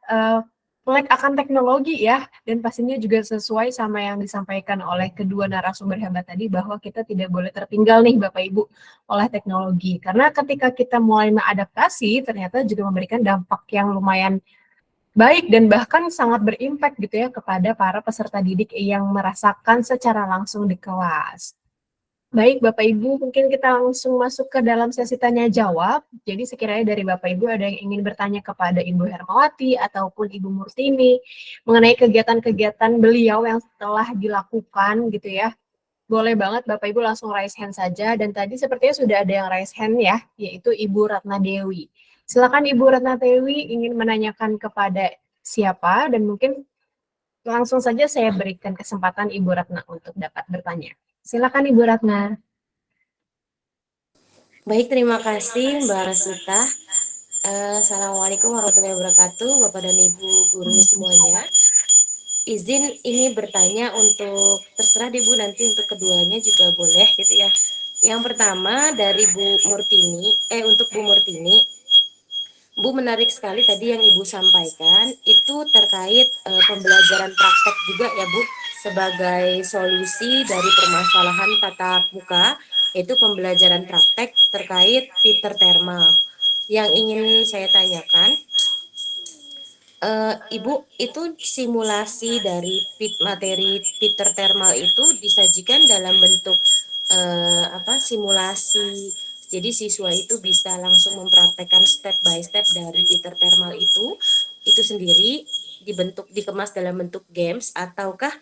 melek akan teknologi ya, dan pastinya juga sesuai sama yang disampaikan oleh kedua narasumber hebat tadi bahwa kita tidak boleh tertinggal nih Bapak Ibu oleh teknologi. Karena ketika kita mulai mengadaptasi ternyata juga memberikan dampak yang lumayan baik dan bahkan sangat berimpact gitu ya kepada para peserta didik yang merasakan secara langsung di kelas. Baik Bapak Ibu, mungkin kita langsung masuk ke dalam sesi tanya jawab. Jadi sekiranya dari Bapak Ibu ada yang ingin bertanya kepada Ibu Hermawati ataupun Ibu Murtini mengenai kegiatan-kegiatan beliau yang telah dilakukan gitu ya. Boleh banget Bapak Ibu langsung raise hand saja, dan tadi sepertinya sudah ada yang raise hand ya, yaitu Ibu Ratna Dewi. Silakan Ibu Ratna Dewi ingin menanyakan kepada siapa, dan mungkin langsung saja saya berikan kesempatan Ibu Ratna untuk dapat bertanya. Silakan Ibu Ratna. Baik, terima kasih Mbak Rasita. Assalamualaikum warahmatullahi wabarakatuh, Bapak dan Ibu guru semuanya. Izin ini bertanya untuk, terserah deh Bu, nanti untuk keduanya juga boleh gitu ya. Yang pertama dari Bu Murtini, untuk Bu Murtini, Bu, menarik sekali tadi yang Ibu sampaikan, itu terkait pembelajaran praktek juga ya Bu, sebagai solusi dari permasalahan tatap muka, yaitu pembelajaran praktek terkait Peter Thermal. Yang ingin saya tanyakan, Ibu, itu simulasi dari materi Peter Thermal itu disajikan dalam bentuk simulasi. Jadi siswa itu bisa langsung mempraktekkan step by step dari Peter Thermal itu sendiri dikemas dalam bentuk games, ataukah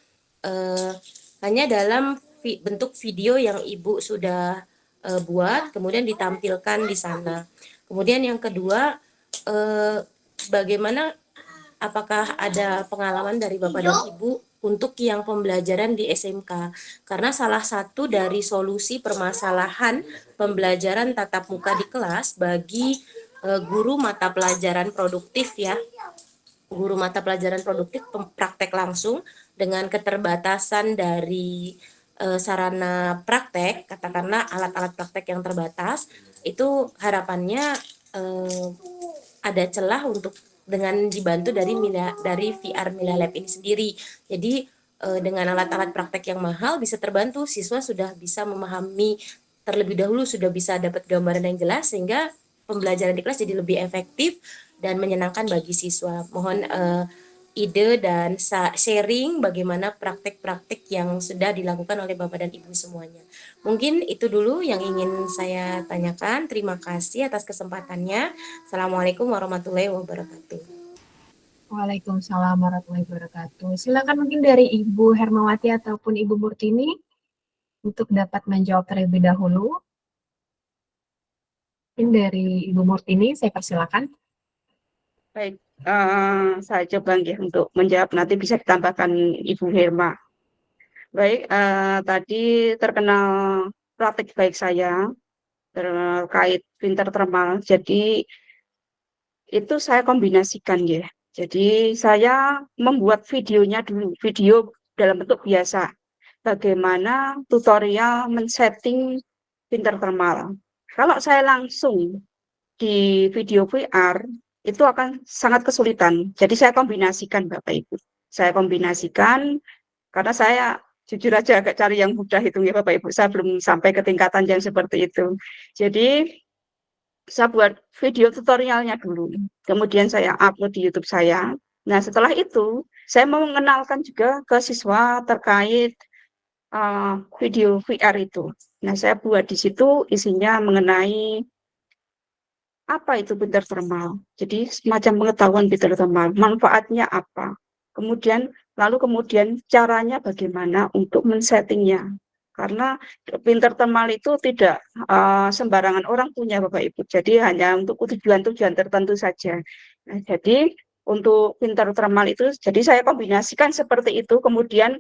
hanya dalam bentuk video yang Ibu sudah buat kemudian ditampilkan di sana. Kemudian yang kedua, bagaimana, apakah ada pengalaman dari Bapak dan Ibu untuk yang pembelajaran di SMK? Karena salah satu dari solusi permasalahan pembelajaran tatap muka di kelas bagi guru mata pelajaran produktif ya, guru mata pelajaran produktif praktek langsung dengan keterbatasan dari sarana praktek, katakanlah alat-alat praktek yang terbatas, itu harapannya ada celah untuk dengan dibantu dari VR Mila Lab ini sendiri. Jadi dengan alat-alat praktek yang mahal bisa terbantu, siswa sudah bisa memahami terlebih dahulu, sudah bisa dapat gambaran yang jelas sehingga pembelajaran di kelas jadi lebih efektif dan menyenangkan bagi siswa. Mohon ide dan sharing bagaimana praktek-praktek yang sudah dilakukan oleh Bapak dan Ibu semuanya. Mungkin itu dulu yang ingin saya tanyakan. Terima kasih atas kesempatannya. Assalamualaikum warahmatullahi wabarakatuh. Waalaikumsalam warahmatullahi wabarakatuh. Silakan mungkin dari Ibu Hermawati ataupun Ibu Murtini untuk dapat menjawab terlebih dahulu. Mungkin dari Ibu Murtini saya persilakan. Baik, saya coba nggih untuk menjawab, nanti bisa ditambahkan Ibu Herma. Baik, tadi terkenal praktik baik saya terkait printer thermal. Jadi itu saya kombinasikan ya. Jadi saya membuat videonya dulu, video dalam bentuk biasa. Bagaimana tutorial men-setting printer thermal. Kalau saya langsung di video VR, itu akan sangat kesulitan. Jadi saya kombinasikan Bapak Ibu. Saya kombinasikan karena saya jujur aja agak cari yang mudah itu ya Bapak Ibu. Saya belum sampai ke tingkatan yang seperti itu. Jadi saya buat video tutorialnya dulu. Kemudian saya upload di YouTube saya. Nah, setelah itu saya mau mengenalkan juga ke siswa terkait video VR itu. Nah, saya buat di situ isinya mengenai apa itu printer thermal. Jadi semacam pengetahuan printer thermal, manfaatnya apa. Kemudian caranya bagaimana untuk men-settingnya. Karena printer thermal itu tidak sembarangan orang punya Bapak Ibu. Jadi hanya untuk tujuan-tujuan tertentu saja. Nah, jadi untuk printer thermal itu, jadi saya kombinasikan seperti itu. Kemudian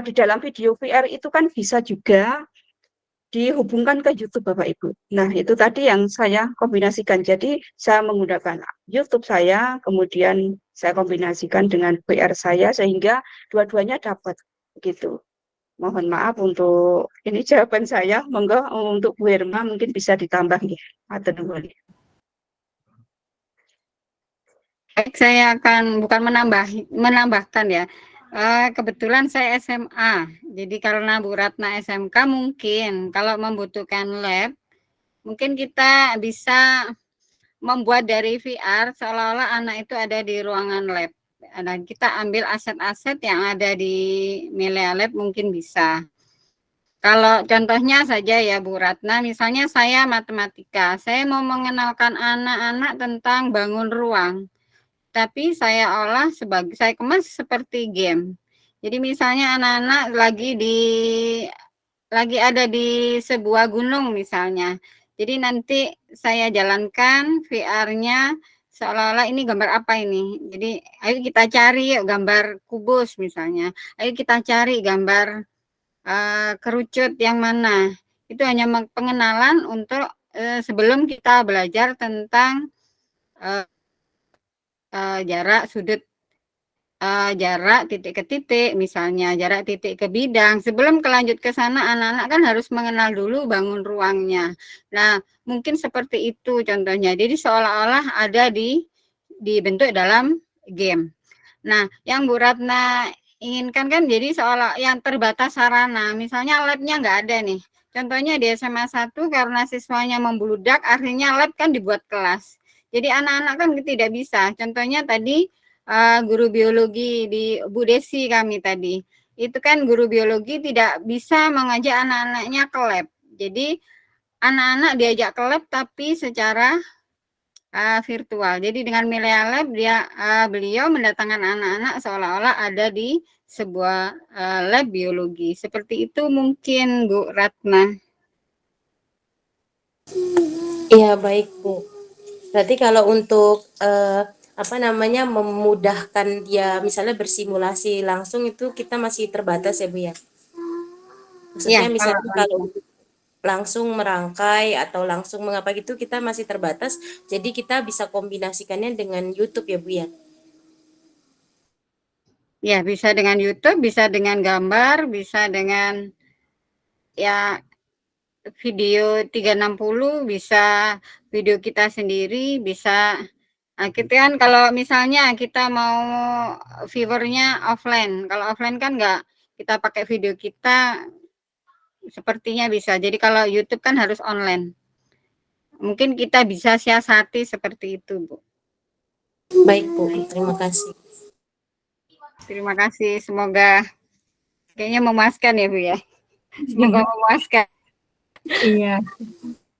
di dalam video VR itu kan bisa juga dihubungkan ke YouTube Bapak Ibu. Nah, itu tadi yang saya kombinasikan. Jadi, saya menggunakan YouTube saya, kemudian saya kombinasikan dengan VR saya, sehingga dua-duanya dapat. Begitu. Mohon maaf untuk ini jawaban saya. Monggo untuk Bu Herma mungkin bisa ditambah. Matur nuwun. Baik, saya akan bukan menambahkan ya. Kebetulan saya SMA, jadi karena Bu Ratna SMK mungkin kalau membutuhkan lab, mungkin kita bisa membuat dari VR seolah-olah anak itu ada di ruangan lab. Dan kita ambil aset-aset yang ada di Milea Lab mungkin bisa. Kalau contohnya saja ya Bu Ratna, misalnya saya matematika, saya mau mengenalkan anak-anak tentang bangun ruang. Tapi saya olah saya kemas seperti game. Jadi misalnya anak-anak lagi ada di sebuah gunung misalnya. Jadi nanti saya jalankan VR-nya seolah-olah ini gambar apa ini. Jadi ayo kita cari gambar kubus misalnya. Ayo kita cari gambar kerucut yang mana. Itu hanya pengenalan untuk sebelum kita belajar tentang jarak sudut, jarak titik ke titik misalnya, jarak titik ke bidang. Sebelum kelanjut ke sana, anak-anak kan harus mengenal dulu bangun ruangnya. Nah, mungkin seperti itu contohnya. Jadi seolah-olah ada dibentuk dalam game. Nah, yang Bu Ratna inginkan kan jadi seolah yang terbatas sarana. Misalnya labnya nggak ada nih. Contohnya di SMA 1 karena siswanya membludak, akhirnya lab kan dibuat kelas. Jadi anak-anak kan tidak bisa. Contohnya tadi guru biologi di Bu Desi kami tadi. Itu kan guru biologi tidak bisa mengajak anak-anaknya ke lab. Jadi anak-anak diajak ke lab tapi secara virtual. Jadi dengan Milea Lab beliau mendatangkan anak-anak seolah-olah ada di sebuah lab biologi. Seperti itu mungkin Bu Ratna. Iya, baik Bu. Berarti kalau untuk memudahkan dia misalnya bersimulasi langsung itu kita masih terbatas ya Bu ya. Maksudnya Ya, misalnya kalau langsung merangkai atau langsung mengapa gitu kita masih terbatas. Jadi kita bisa kombinasikannya dengan YouTube ya Bu ya. Ya, bisa dengan YouTube, bisa dengan gambar, bisa dengan ya video 360, bisa video kita sendiri, bisa. Nah, kita kan kalau misalnya kita mau viewernya offline, kalau offline kan nggak kita pakai video kita, sepertinya bisa. Jadi kalau YouTube kan harus online. Mungkin kita bisa siasati seperti itu, Bu. Baik, Bu. Terima kasih. Terima kasih. Semoga kayaknya memuaskan ya, Bu ya. Semoga memuaskan. Iya.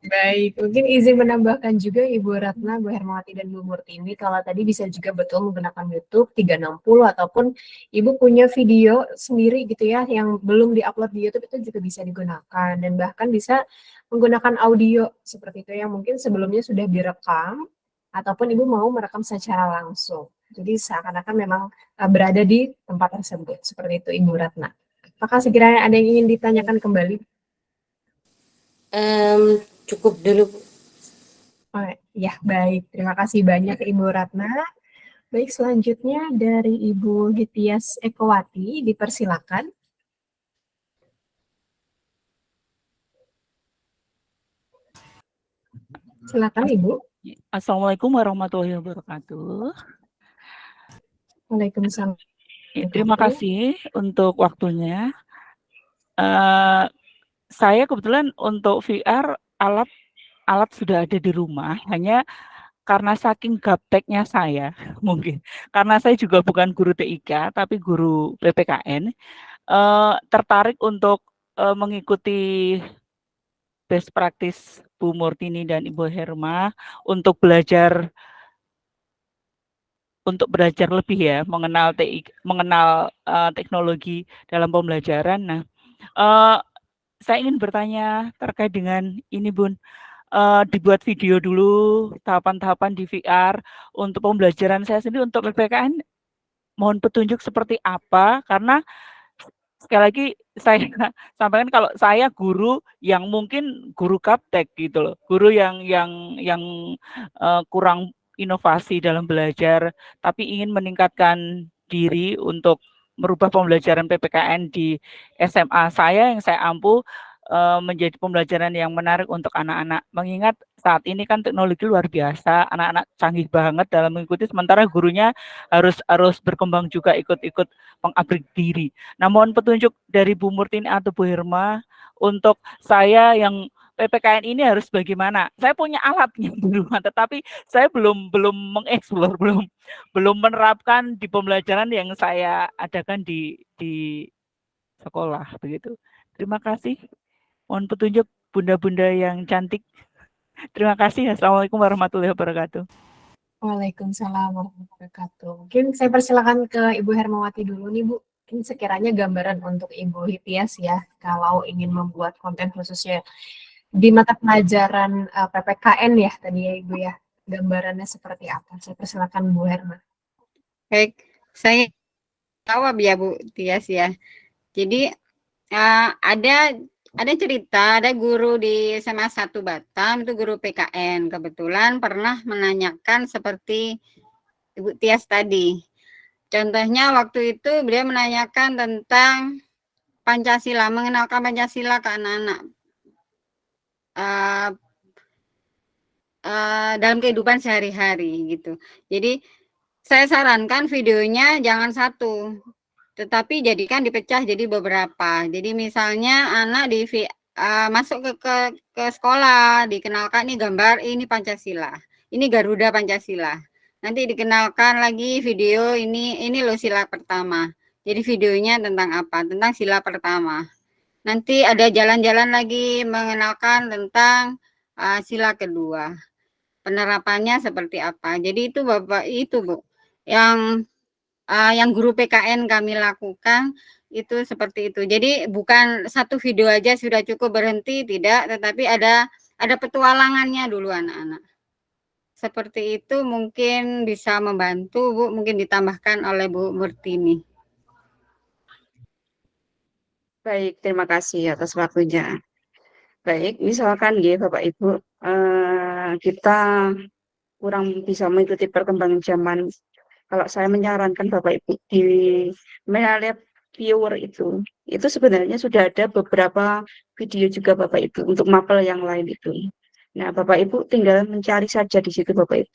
Baik, mungkin izin menambahkan juga Ibu Ratna, Bu Hermawati, dan Bu Murtini, kalau tadi bisa juga betul menggunakan YouTube 360 ataupun Ibu punya video sendiri gitu ya yang belum diupload di YouTube itu juga bisa digunakan dan bahkan bisa menggunakan audio seperti itu yang mungkin sebelumnya sudah direkam ataupun Ibu mau merekam secara langsung. Jadi seakan-akan memang berada di tempat tersebut. Seperti itu Ibu Ratna. Apakah sekiranya ada yang ingin ditanyakan kembali? Cukup dulu, Bu. Oh, ya, baik. Terima kasih banyak Ibu Ratna. Baik, selanjutnya dari Ibu Gitias Ekowati, dipersilakan. Silakan Ibu. Assalamualaikum warahmatullahi wabarakatuh. Waalaikumsalam. Terima kasih untuk waktunya. Saya kebetulan untuk VR alat sudah ada di rumah, hanya karena saking gapteknya saya mungkin, karena saya juga bukan guru TIK tapi guru PPKN, tertarik untuk mengikuti best practice Bu Murtini dan Ibu Herma untuk belajar lebih ya, mengenal teknologi dalam pembelajaran. Nah, saya ingin bertanya terkait dengan ini, Bun. Dibuat video dulu tahapan-tahapan di VR untuk pembelajaran saya sendiri untuk PPKN. Mohon petunjuk seperti apa, karena sekali lagi saya sampaikan kalau saya guru yang mungkin guru gaptek gitu loh, guru yang kurang inovasi dalam belajar, tapi ingin meningkatkan diri untuk merubah pembelajaran PPKN di SMA saya yang saya ampuh menjadi pembelajaran yang menarik untuk anak-anak. Mengingat saat ini kan teknologi luar biasa, anak-anak canggih banget dalam mengikuti, sementara gurunya harus berkembang juga ikut-ikut mengupgrade diri. Nah, mohon petunjuk dari Bu Murtini atau Bu Herma untuk saya yang PPKN ini harus bagaimana. Saya punya alatnya di rumah, tetapi saya belum mengeksplor, belum menerapkan di pembelajaran yang saya adakan di sekolah begitu. Terima kasih. Mohon petunjuk bunda-bunda yang cantik. Terima kasih. Assalamualaikum warahmatullahi wabarakatuh. Waalaikumsalam warahmatullahi wabarakatuh. Mungkin saya persilakan ke Ibu Hermawati dulu nih, Bu. Mungkin sekiranya gambaran untuk Ibu Hitias ya, kalau ingin membuat konten khususnya di mata pelajaran PPKN ya tadi ya Ibu ya. Gambarannya seperti apa? Saya persilakan Bu Herma. Baik, saya jawab ya Bu Tias ya. Jadi ada cerita, ada guru di SMA 1 Batam, itu guru PKN, kebetulan pernah menanyakan seperti Ibu Tias tadi. Contohnya waktu itu beliau menanyakan tentang Pancasila, mengenalkan Pancasila ke anak-anak dalam kehidupan sehari-hari gitu. Jadi saya sarankan videonya jangan satu, tetapi jadikan dipecah jadi beberapa. Jadi misalnya anak masuk ke sekolah, dikenalkan ini gambar ini Pancasila, ini Garuda Pancasila. Nanti dikenalkan lagi video ini loh sila pertama. Jadi videonya tentang apa? Tentang sila pertama. Nanti ada jalan-jalan lagi mengenalkan tentang sila kedua. Penerapannya seperti apa? Jadi itu Bapak itu Bu, yang guru PKN kami lakukan itu seperti itu. Jadi bukan satu video aja sudah cukup berhenti, tidak, tetapi ada petualangannya dulu anak-anak. Seperti itu mungkin bisa membantu Bu, mungkin ditambahkan oleh Bu Murtini. Baik, terima kasih atas waktunya. Baik, misalkan ya Bapak Ibu, kita kurang bisa mengikuti perkembangan zaman. Kalau saya menyarankan Bapak Ibu di Melalab Viewer itu sebenarnya sudah ada beberapa video juga Bapak Ibu untuk mapel yang lain itu. Nah, Bapak Ibu tinggal mencari saja di situ Bapak Ibu.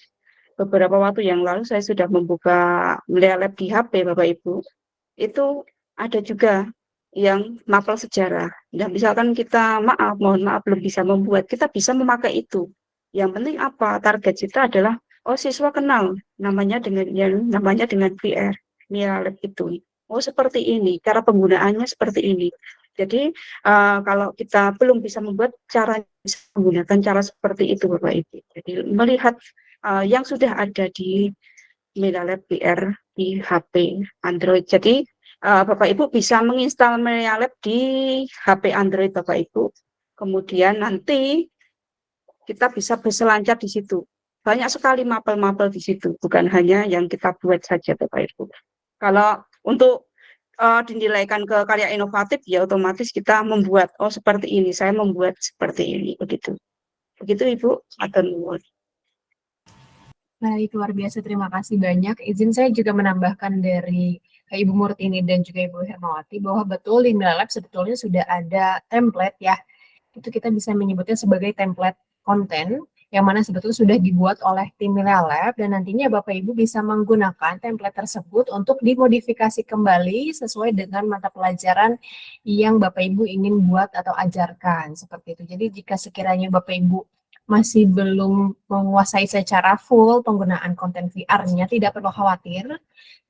Beberapa waktu yang lalu saya sudah membuka Melalab di HP Bapak Ibu. Itu ada juga yang mapel sejarah. Dan misalkan kita mohon maaf belum bisa membuat, kita bisa memakai itu. Yang penting apa? Target kita adalah siswa kenal namanya dengan VR, Melalab itu. Oh seperti ini, cara penggunaannya seperti ini. Jadi kalau kita belum bisa membuat cara bisa menggunakan cara seperti itu Bapak Ibu. Jadi melihat yang sudah ada di Melalab VR di HP Android. Jadi Bapak Ibu bisa menginstal Melalab di HP Android Bapak Ibu. Kemudian nanti kita bisa berselancar di situ. Banyak sekali mapel-mapel di situ, bukan hanya yang kita buat saja Bapak Ibu. Kalau untuk dinilaikan ke karya inovatif ya otomatis kita membuat seperti ini, saya membuat seperti ini begitu Ibu. Atur nuwun. Baik, luar biasa, terima kasih banyak. Izin saya juga menambahkan dari Ibu Murtini dan juga Ibu Hermawati bahwa betul di Melalab sebetulnya sudah ada template ya. Itu kita bisa menyebutnya sebagai template konten yang mana sebetulnya sudah dibuat oleh tim Melalab dan nantinya Bapak Ibu bisa menggunakan template tersebut untuk dimodifikasi kembali sesuai dengan mata pelajaran yang Bapak Ibu ingin buat atau ajarkan seperti itu. Jadi jika sekiranya Bapak Ibu masih belum menguasai secara full penggunaan konten VR-nya, tidak perlu khawatir,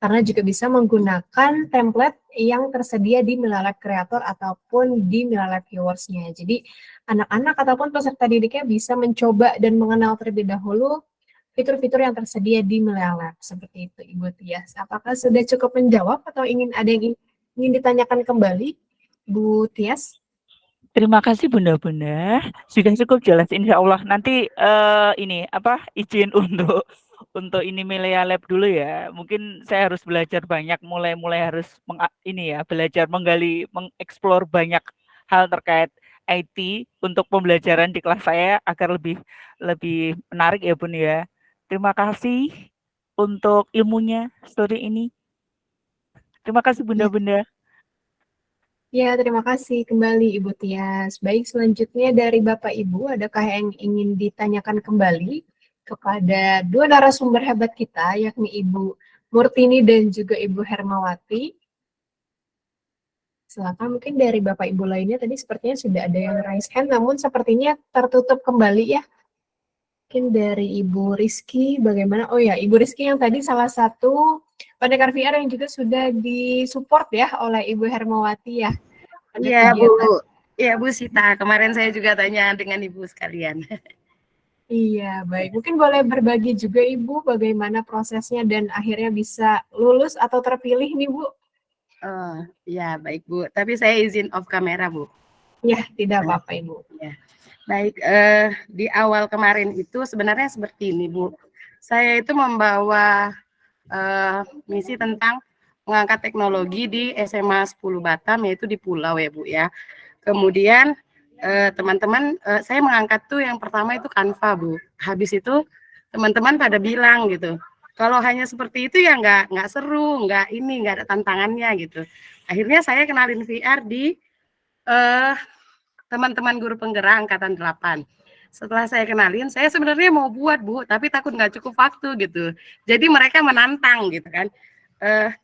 karena juga bisa menggunakan template yang tersedia di Melalab Creator ataupun di Melalab Viewers-nya. Jadi, anak-anak ataupun peserta didiknya bisa mencoba dan mengenal terlebih dahulu fitur-fitur yang tersedia di Melalab. Seperti itu, Ibu Tias. Apakah sudah cukup menjawab atau ada yang ingin ditanyakan kembali, Bu Tias? Terima kasih Bunda-Bunda, sudah cukup jelas insya Allah. Nanti izin untuk ini Melalab dulu ya. Mungkin saya harus belajar banyak, mulai harus belajar menggali, mengeksplor banyak hal terkait IT untuk pembelajaran di kelas saya agar lebih menarik ya Bun ya. Terima kasih untuk ilmunya sore ini. Terima kasih Bunda-Bunda. Ya, terima kasih kembali Ibu Tias. Baik, selanjutnya dari Bapak Ibu, adakah yang ingin ditanyakan kembali kepada dua narasumber hebat kita, yakni Ibu Murtini dan juga Ibu Hermawati? Silakan, mungkin dari Bapak Ibu lainnya tadi sepertinya sudah ada yang raise hand, namun sepertinya tertutup kembali ya. Mungkin dari Ibu Rizky, bagaimana? Oh ya, Ibu Rizky yang tadi salah satu pendekar VR yang juga sudah disupport ya oleh Ibu Hermawati ya. Iya Bu, ya Bu Sita, kemarin saya juga tanya dengan Ibu sekalian. Iya, baik. Mungkin boleh berbagi juga Ibu bagaimana prosesnya dan akhirnya bisa lulus atau terpilih nih Bu. Oh, ya baik Bu, tapi saya izin off kamera Bu. Ya, tidak apa-apa Ibu. Ya. Baik, di awal kemarin itu sebenarnya seperti ini Bu. Saya itu membawa misi tentang mengangkat teknologi di SMA 10 Batam, yaitu di pulau ya Bu ya. Kemudian teman-teman, saya mengangkat tuh yang pertama itu Canva Bu. Habis itu teman-teman pada bilang gitu, kalau hanya seperti itu ya nggak seru, nggak ada tantangannya gitu. Akhirnya saya kenalin VR di teman-teman guru penggerak angkatan 8. Setelah saya kenalin, saya sebenarnya mau buat Bu, tapi takut nggak cukup waktu gitu. Jadi mereka menantang gitu kan.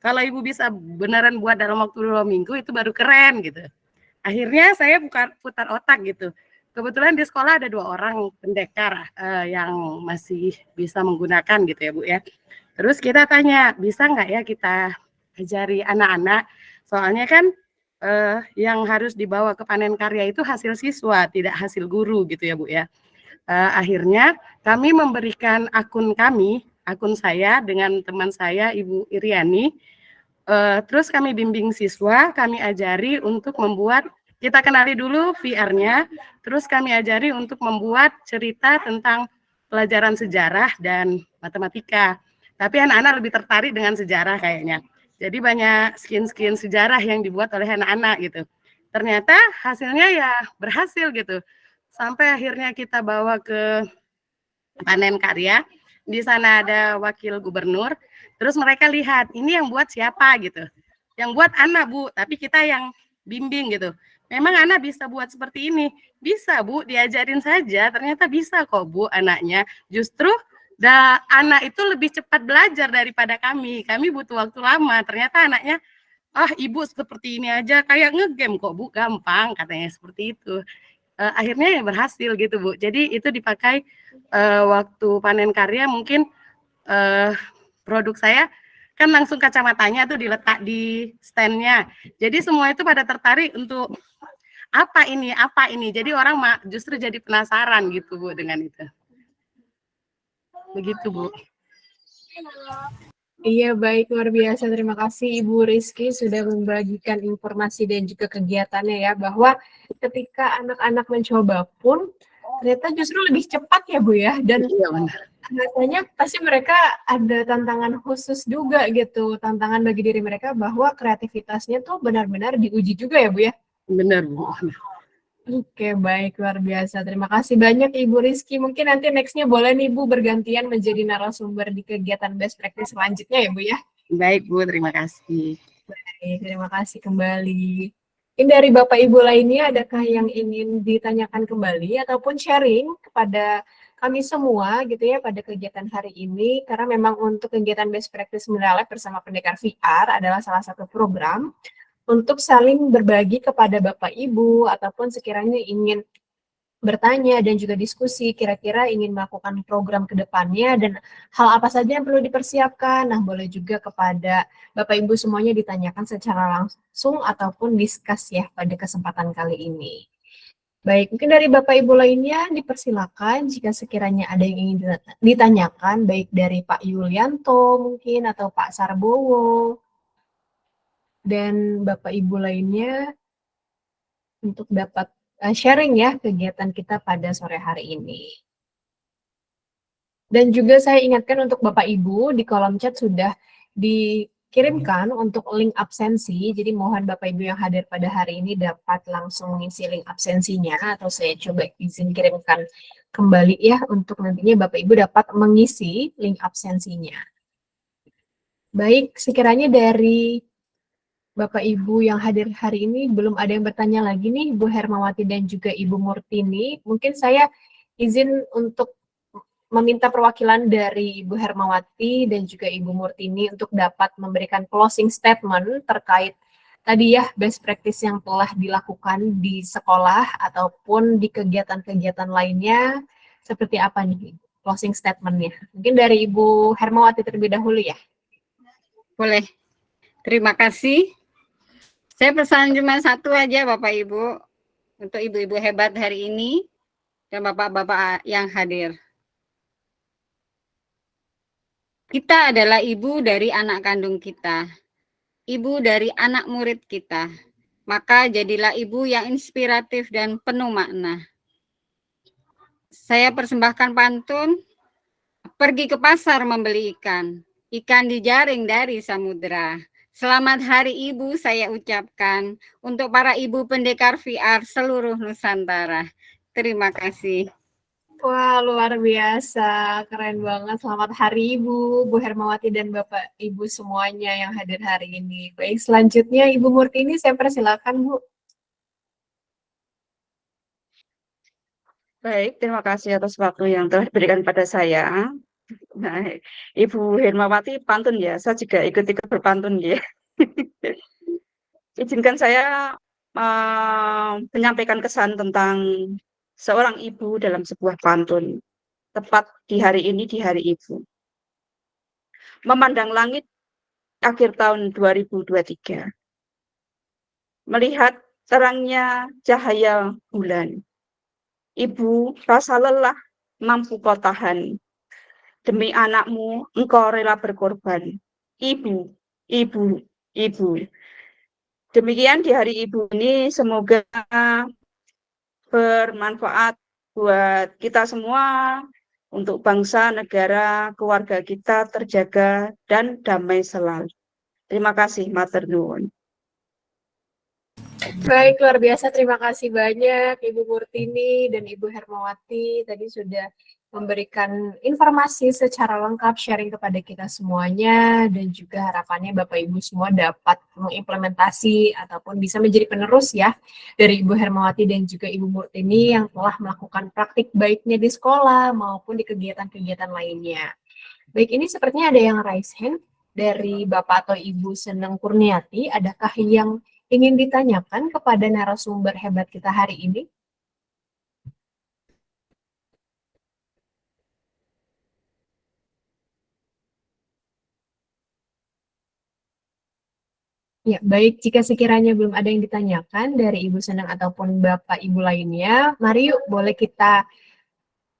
Kalau Ibu bisa beneran buat dalam waktu 2 minggu itu baru keren gitu. Akhirnya saya putar otak gitu. Kebetulan di sekolah ada 2 orang pendekar yang masih bisa menggunakan gitu ya Bu ya. Terus kita tanya, bisa nggak ya kita ajari anak-anak? Soalnya kan yang harus dibawa ke panen karya itu hasil siswa, tidak hasil guru gitu ya Bu ya. Akhirnya kami memberikan akun saya dengan teman saya Ibu Iriani. Terus kami bimbing siswa, kami ajari untuk membuat, kita kenali dulu VR-nya, terus kami ajari untuk membuat cerita tentang pelajaran sejarah dan matematika. Tapi anak-anak lebih tertarik dengan sejarah kayaknya. Jadi banyak skin sejarah yang dibuat oleh anak-anak gitu. Ternyata hasilnya ya berhasil gitu. Sampai akhirnya kita bawa ke panen karya. Di sana ada wakil gubernur. Terus mereka lihat, ini yang buat siapa gitu. Yang buat anak, Bu, tapi kita yang bimbing gitu. Memang anak bisa buat seperti ini. Bisa, Bu, diajarin saja. Ternyata bisa kok, Bu, anaknya. Justru anak itu lebih cepat belajar daripada kami. Kami butuh waktu lama. Ternyata anaknya, ibu seperti ini aja kayak ngegame kok, Bu, gampang katanya seperti itu. Akhirnya ya berhasil gitu, Bu. Jadi itu dipakai waktu panen karya mungkin produk saya kan langsung kacamatanya tuh diletak di standnya. Jadi semua itu pada tertarik untuk apa ini. Jadi orang justru jadi penasaran gitu, Bu, dengan itu. Begitu, Bu. Iya, baik, luar biasa. Terima kasih Ibu Rizky sudah membagikan informasi dan juga kegiatannya ya, bahwa ketika anak-anak mencoba pun ternyata justru lebih cepat ya Bu ya, dan iya, benar. rasanya pasti mereka ada tantangan khusus juga gitu, tantangan bagi diri mereka bahwa kreativitasnya tuh benar-benar diuji juga ya Bu ya. Benar, Bu. Oke, baik, luar biasa. Terima kasih banyak Ibu Rizky. Mungkin nanti next-nya boleh nih Bu bergantian menjadi narasumber di kegiatan best practice selanjutnya ya Bu ya. Baik, Bu, terima kasih. Baik, terima kasih kembali. Mungkin dari Bapak Ibu lainnya, adakah yang ingin ditanyakan kembali ataupun sharing kepada kami semua gitu ya pada kegiatan hari ini, karena memang untuk kegiatan best practice Mira Lab bersama Pendekar VR adalah salah satu program untuk saling berbagi kepada Bapak Ibu ataupun sekiranya ingin bertanya dan juga diskusi, kira-kira ingin melakukan program ke depannya dan hal apa saja yang perlu dipersiapkan. Nah, boleh juga kepada Bapak Ibu semuanya ditanyakan secara langsung ataupun discuss ya pada kesempatan kali ini. Baik, mungkin dari Bapak Ibu lainnya dipersilakan jika sekiranya ada yang ingin ditanyakan, baik dari Pak Yulianto mungkin atau Pak Sarbowo, dan Bapak Ibu lainnya untuk dapat sharing ya kegiatan kita pada sore hari ini. Dan juga saya ingatkan untuk Bapak Ibu di kolom chat sudah dikirimkan untuk link absensi, jadi mohon Bapak Ibu yang hadir pada hari ini dapat langsung mengisi link absensinya, atau saya coba izin kirimkan kembali ya untuk nantinya Bapak Ibu dapat mengisi link absensinya. Baik, sekiranya dari Bapak Ibu yang hadir hari ini belum ada yang bertanya lagi nih, Bu Hermawati dan juga Ibu Murtini. Mungkin saya izin untuk meminta perwakilan dari Ibu Hermawati dan juga Ibu Murtini untuk dapat memberikan closing statement terkait tadi ya best practice yang telah dilakukan di sekolah ataupun di kegiatan-kegiatan lainnya. Seperti apa nih closing statement-nya? Mungkin dari Ibu Hermawati terlebih dahulu ya. Boleh. Terima kasih. Saya pesan cuma satu aja Bapak Ibu, untuk ibu-ibu hebat hari ini dan bapak-bapak yang hadir. Kita adalah ibu dari anak kandung kita, ibu dari anak murid kita. Maka jadilah ibu yang inspiratif dan penuh makna. Saya persembahkan pantun, pergi ke pasar membeli ikan dijaring dari samudera. Selamat Hari Ibu saya ucapkan untuk para ibu pendekar VR seluruh Nusantara. Terima kasih. Wah, luar biasa. Keren banget. Selamat Hari Ibu, Bu Hermawati dan Bapak Ibu semuanya yang hadir hari ini. Baik, selanjutnya Ibu Murtini, saya persilakan, Bu. Baik, terima kasih atas waktu yang telah diberikan pada saya. Nah, Ibu Hermawati pantun ya, saya juga ikut-ikut berpantun ya. Izinkan saya menyampaikan kesan tentang seorang ibu dalam sebuah pantun, tepat di hari ini, di hari ibu. Memandang langit akhir tahun 2023, melihat terangnya cahaya bulan, ibu rasa lelah mampu kau tahan. Demi anakmu, engkau rela berkorban. Ibu, ibu, ibu. Demikian di hari ibu ini, semoga bermanfaat buat kita semua, untuk bangsa, negara, keluarga kita terjaga dan damai selalu. Terima kasih, matur nuwun. Baik, luar biasa. Terima kasih banyak Ibu Murtini dan Ibu Hermawati. Tadi sudah memberikan informasi secara lengkap, sharing kepada kita semuanya, dan juga harapannya Bapak Ibu semua dapat mengimplementasi ataupun bisa menjadi penerus ya dari Ibu Hermawati dan juga Ibu Murtini yang telah melakukan praktik baiknya di sekolah maupun di kegiatan-kegiatan lainnya. Baik, ini sepertinya ada yang raise hand dari Bapak atau Ibu Seneng Kurniati. Adakah yang ingin ditanyakan kepada narasumber hebat kita hari ini? Ya, baik. Jika sekiranya belum ada yang ditanyakan dari Ibu Senang ataupun Bapak Ibu lainnya, mari yuk boleh kita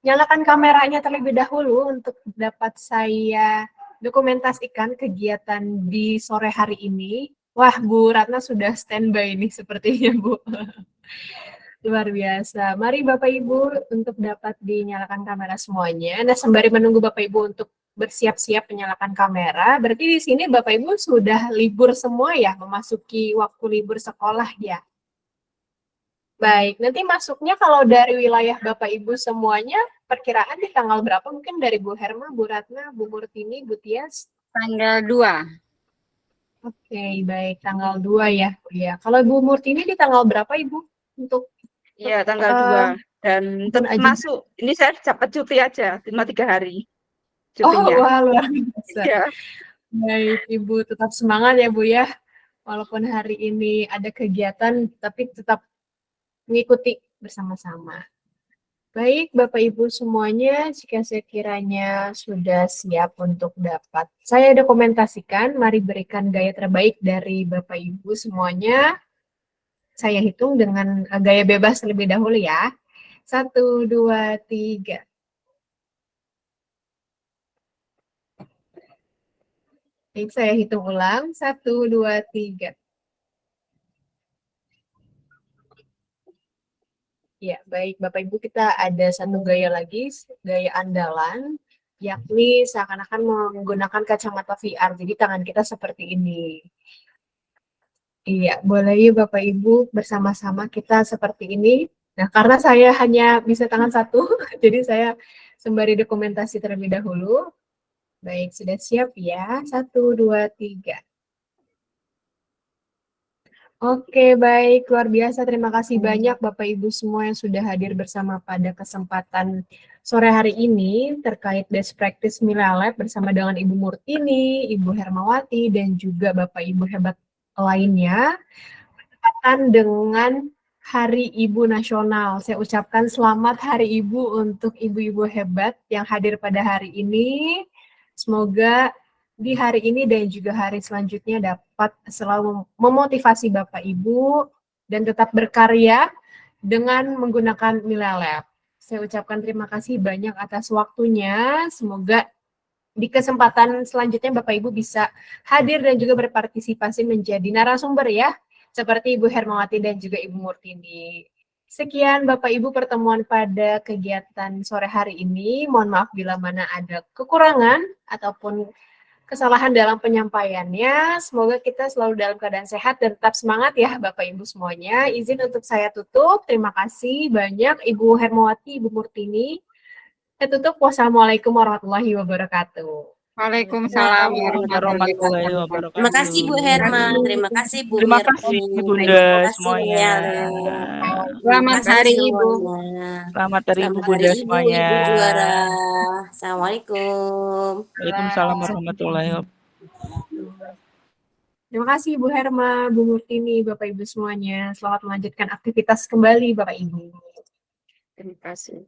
nyalakan kameranya terlebih dahulu untuk dapat saya dokumentasikan kegiatan di sore hari ini. Wah, Bu Ratna sudah standby nih sepertinya, Bu. Luar biasa. Mari Bapak Ibu untuk dapat dinyalakan kamera semuanya. Nah, sembari menunggu Bapak Ibu untuk bersiap-siap menyalakan kamera, berarti di sini Bapak Ibu sudah libur semua ya, memasuki waktu libur sekolah ya. Baik, nanti masuknya kalau dari wilayah Bapak Ibu semuanya, perkiraan di tanggal berapa? Mungkin dari Bu Herma, Bu Ratna, Bu Murtini, Bu Tias? Tanggal 2. Oke, baik, tanggal 2 ya. Ya, kalau Bu Murtini di tanggal berapa Ibu? Untuk Iya, tanggal 2. Dan tetap masuk. Ini saya dapat cuti aja, cuma 3 hari. Cutinya. Oh, wah, luar biasa. Iya. Baik, Ibu tetap semangat ya, Bu ya. Walaupun hari ini ada kegiatan, tapi tetap mengikuti bersama-sama. Baik, Bapak Ibu semuanya, jika sekiranya sudah siap untuk dapat saya dokumentasikan, mari berikan gaya terbaik dari Bapak Ibu semuanya. Saya hitung dengan gaya bebas terlebih dahulu ya. 1, 2, 3. Baik, saya hitung ulang. 1, 2, 3. Ya, baik Bapak Ibu, kita ada satu gaya lagi, gaya andalan, yakni seakan-akan menggunakan kacamata VR. Jadi tangan kita seperti ini. Iya, boleh yuk Bapak Ibu bersama-sama kita seperti ini. Nah, karena saya hanya bisa tangan satu, jadi saya sembari dokumentasi terlebih dahulu. Baik, sudah siap ya? 1, 2, 3. Oke, baik. Luar biasa. Terima kasih banyak Bapak Ibu semua yang sudah hadir bersama pada kesempatan sore hari ini terkait best practice Mila Lab bersama dengan Ibu Murtini, Ibu Hermawati, dan juga Bapak Ibu hebat lainnya. Bertepatan dengan Hari Ibu Nasional. Saya ucapkan selamat Hari Ibu untuk ibu-ibu hebat yang hadir pada hari ini. Semoga di hari ini dan juga hari selanjutnya dapat selalu memotivasi Bapak Ibu dan tetap berkarya dengan menggunakan Mila Lab. Saya ucapkan terima kasih banyak atas waktunya. Semoga di kesempatan selanjutnya Bapak Ibu bisa hadir dan juga berpartisipasi menjadi narasumber ya, seperti Ibu Hermawati dan juga Ibu Murtini. Sekian Bapak Ibu pertemuan pada kegiatan sore hari ini. Mohon maaf bila mana ada kekurangan ataupun kesalahan dalam penyampaiannya. Semoga kita selalu dalam keadaan sehat dan tetap semangat ya Bapak Ibu semuanya. Izin untuk saya tutup. Terima kasih banyak Ibu Hermawati, Ibu Murtini. Saya tutup. Wassalamualaikum warahmatullahi wabarakatuh. Waalaikumsalam warahmatullahi wabarakatuh. Terima kasih Bu Herma, terima kasih Bu Terima Mirna, kasih Bunda terima kasih semuanya. Selamat hari Ibu. Selamat hari Ibu Selamat Bunda hari Ibu, semuanya. Ibu juara. Assalamualaikum. Waalaikumsalam warahmatullahi wabarakatuh. Terima kasih Bu Herma, Bu Murtini, Bapak Ibu semuanya. Selamat melanjutkan aktivitas kembali Bapak Ibu. Terima kasih.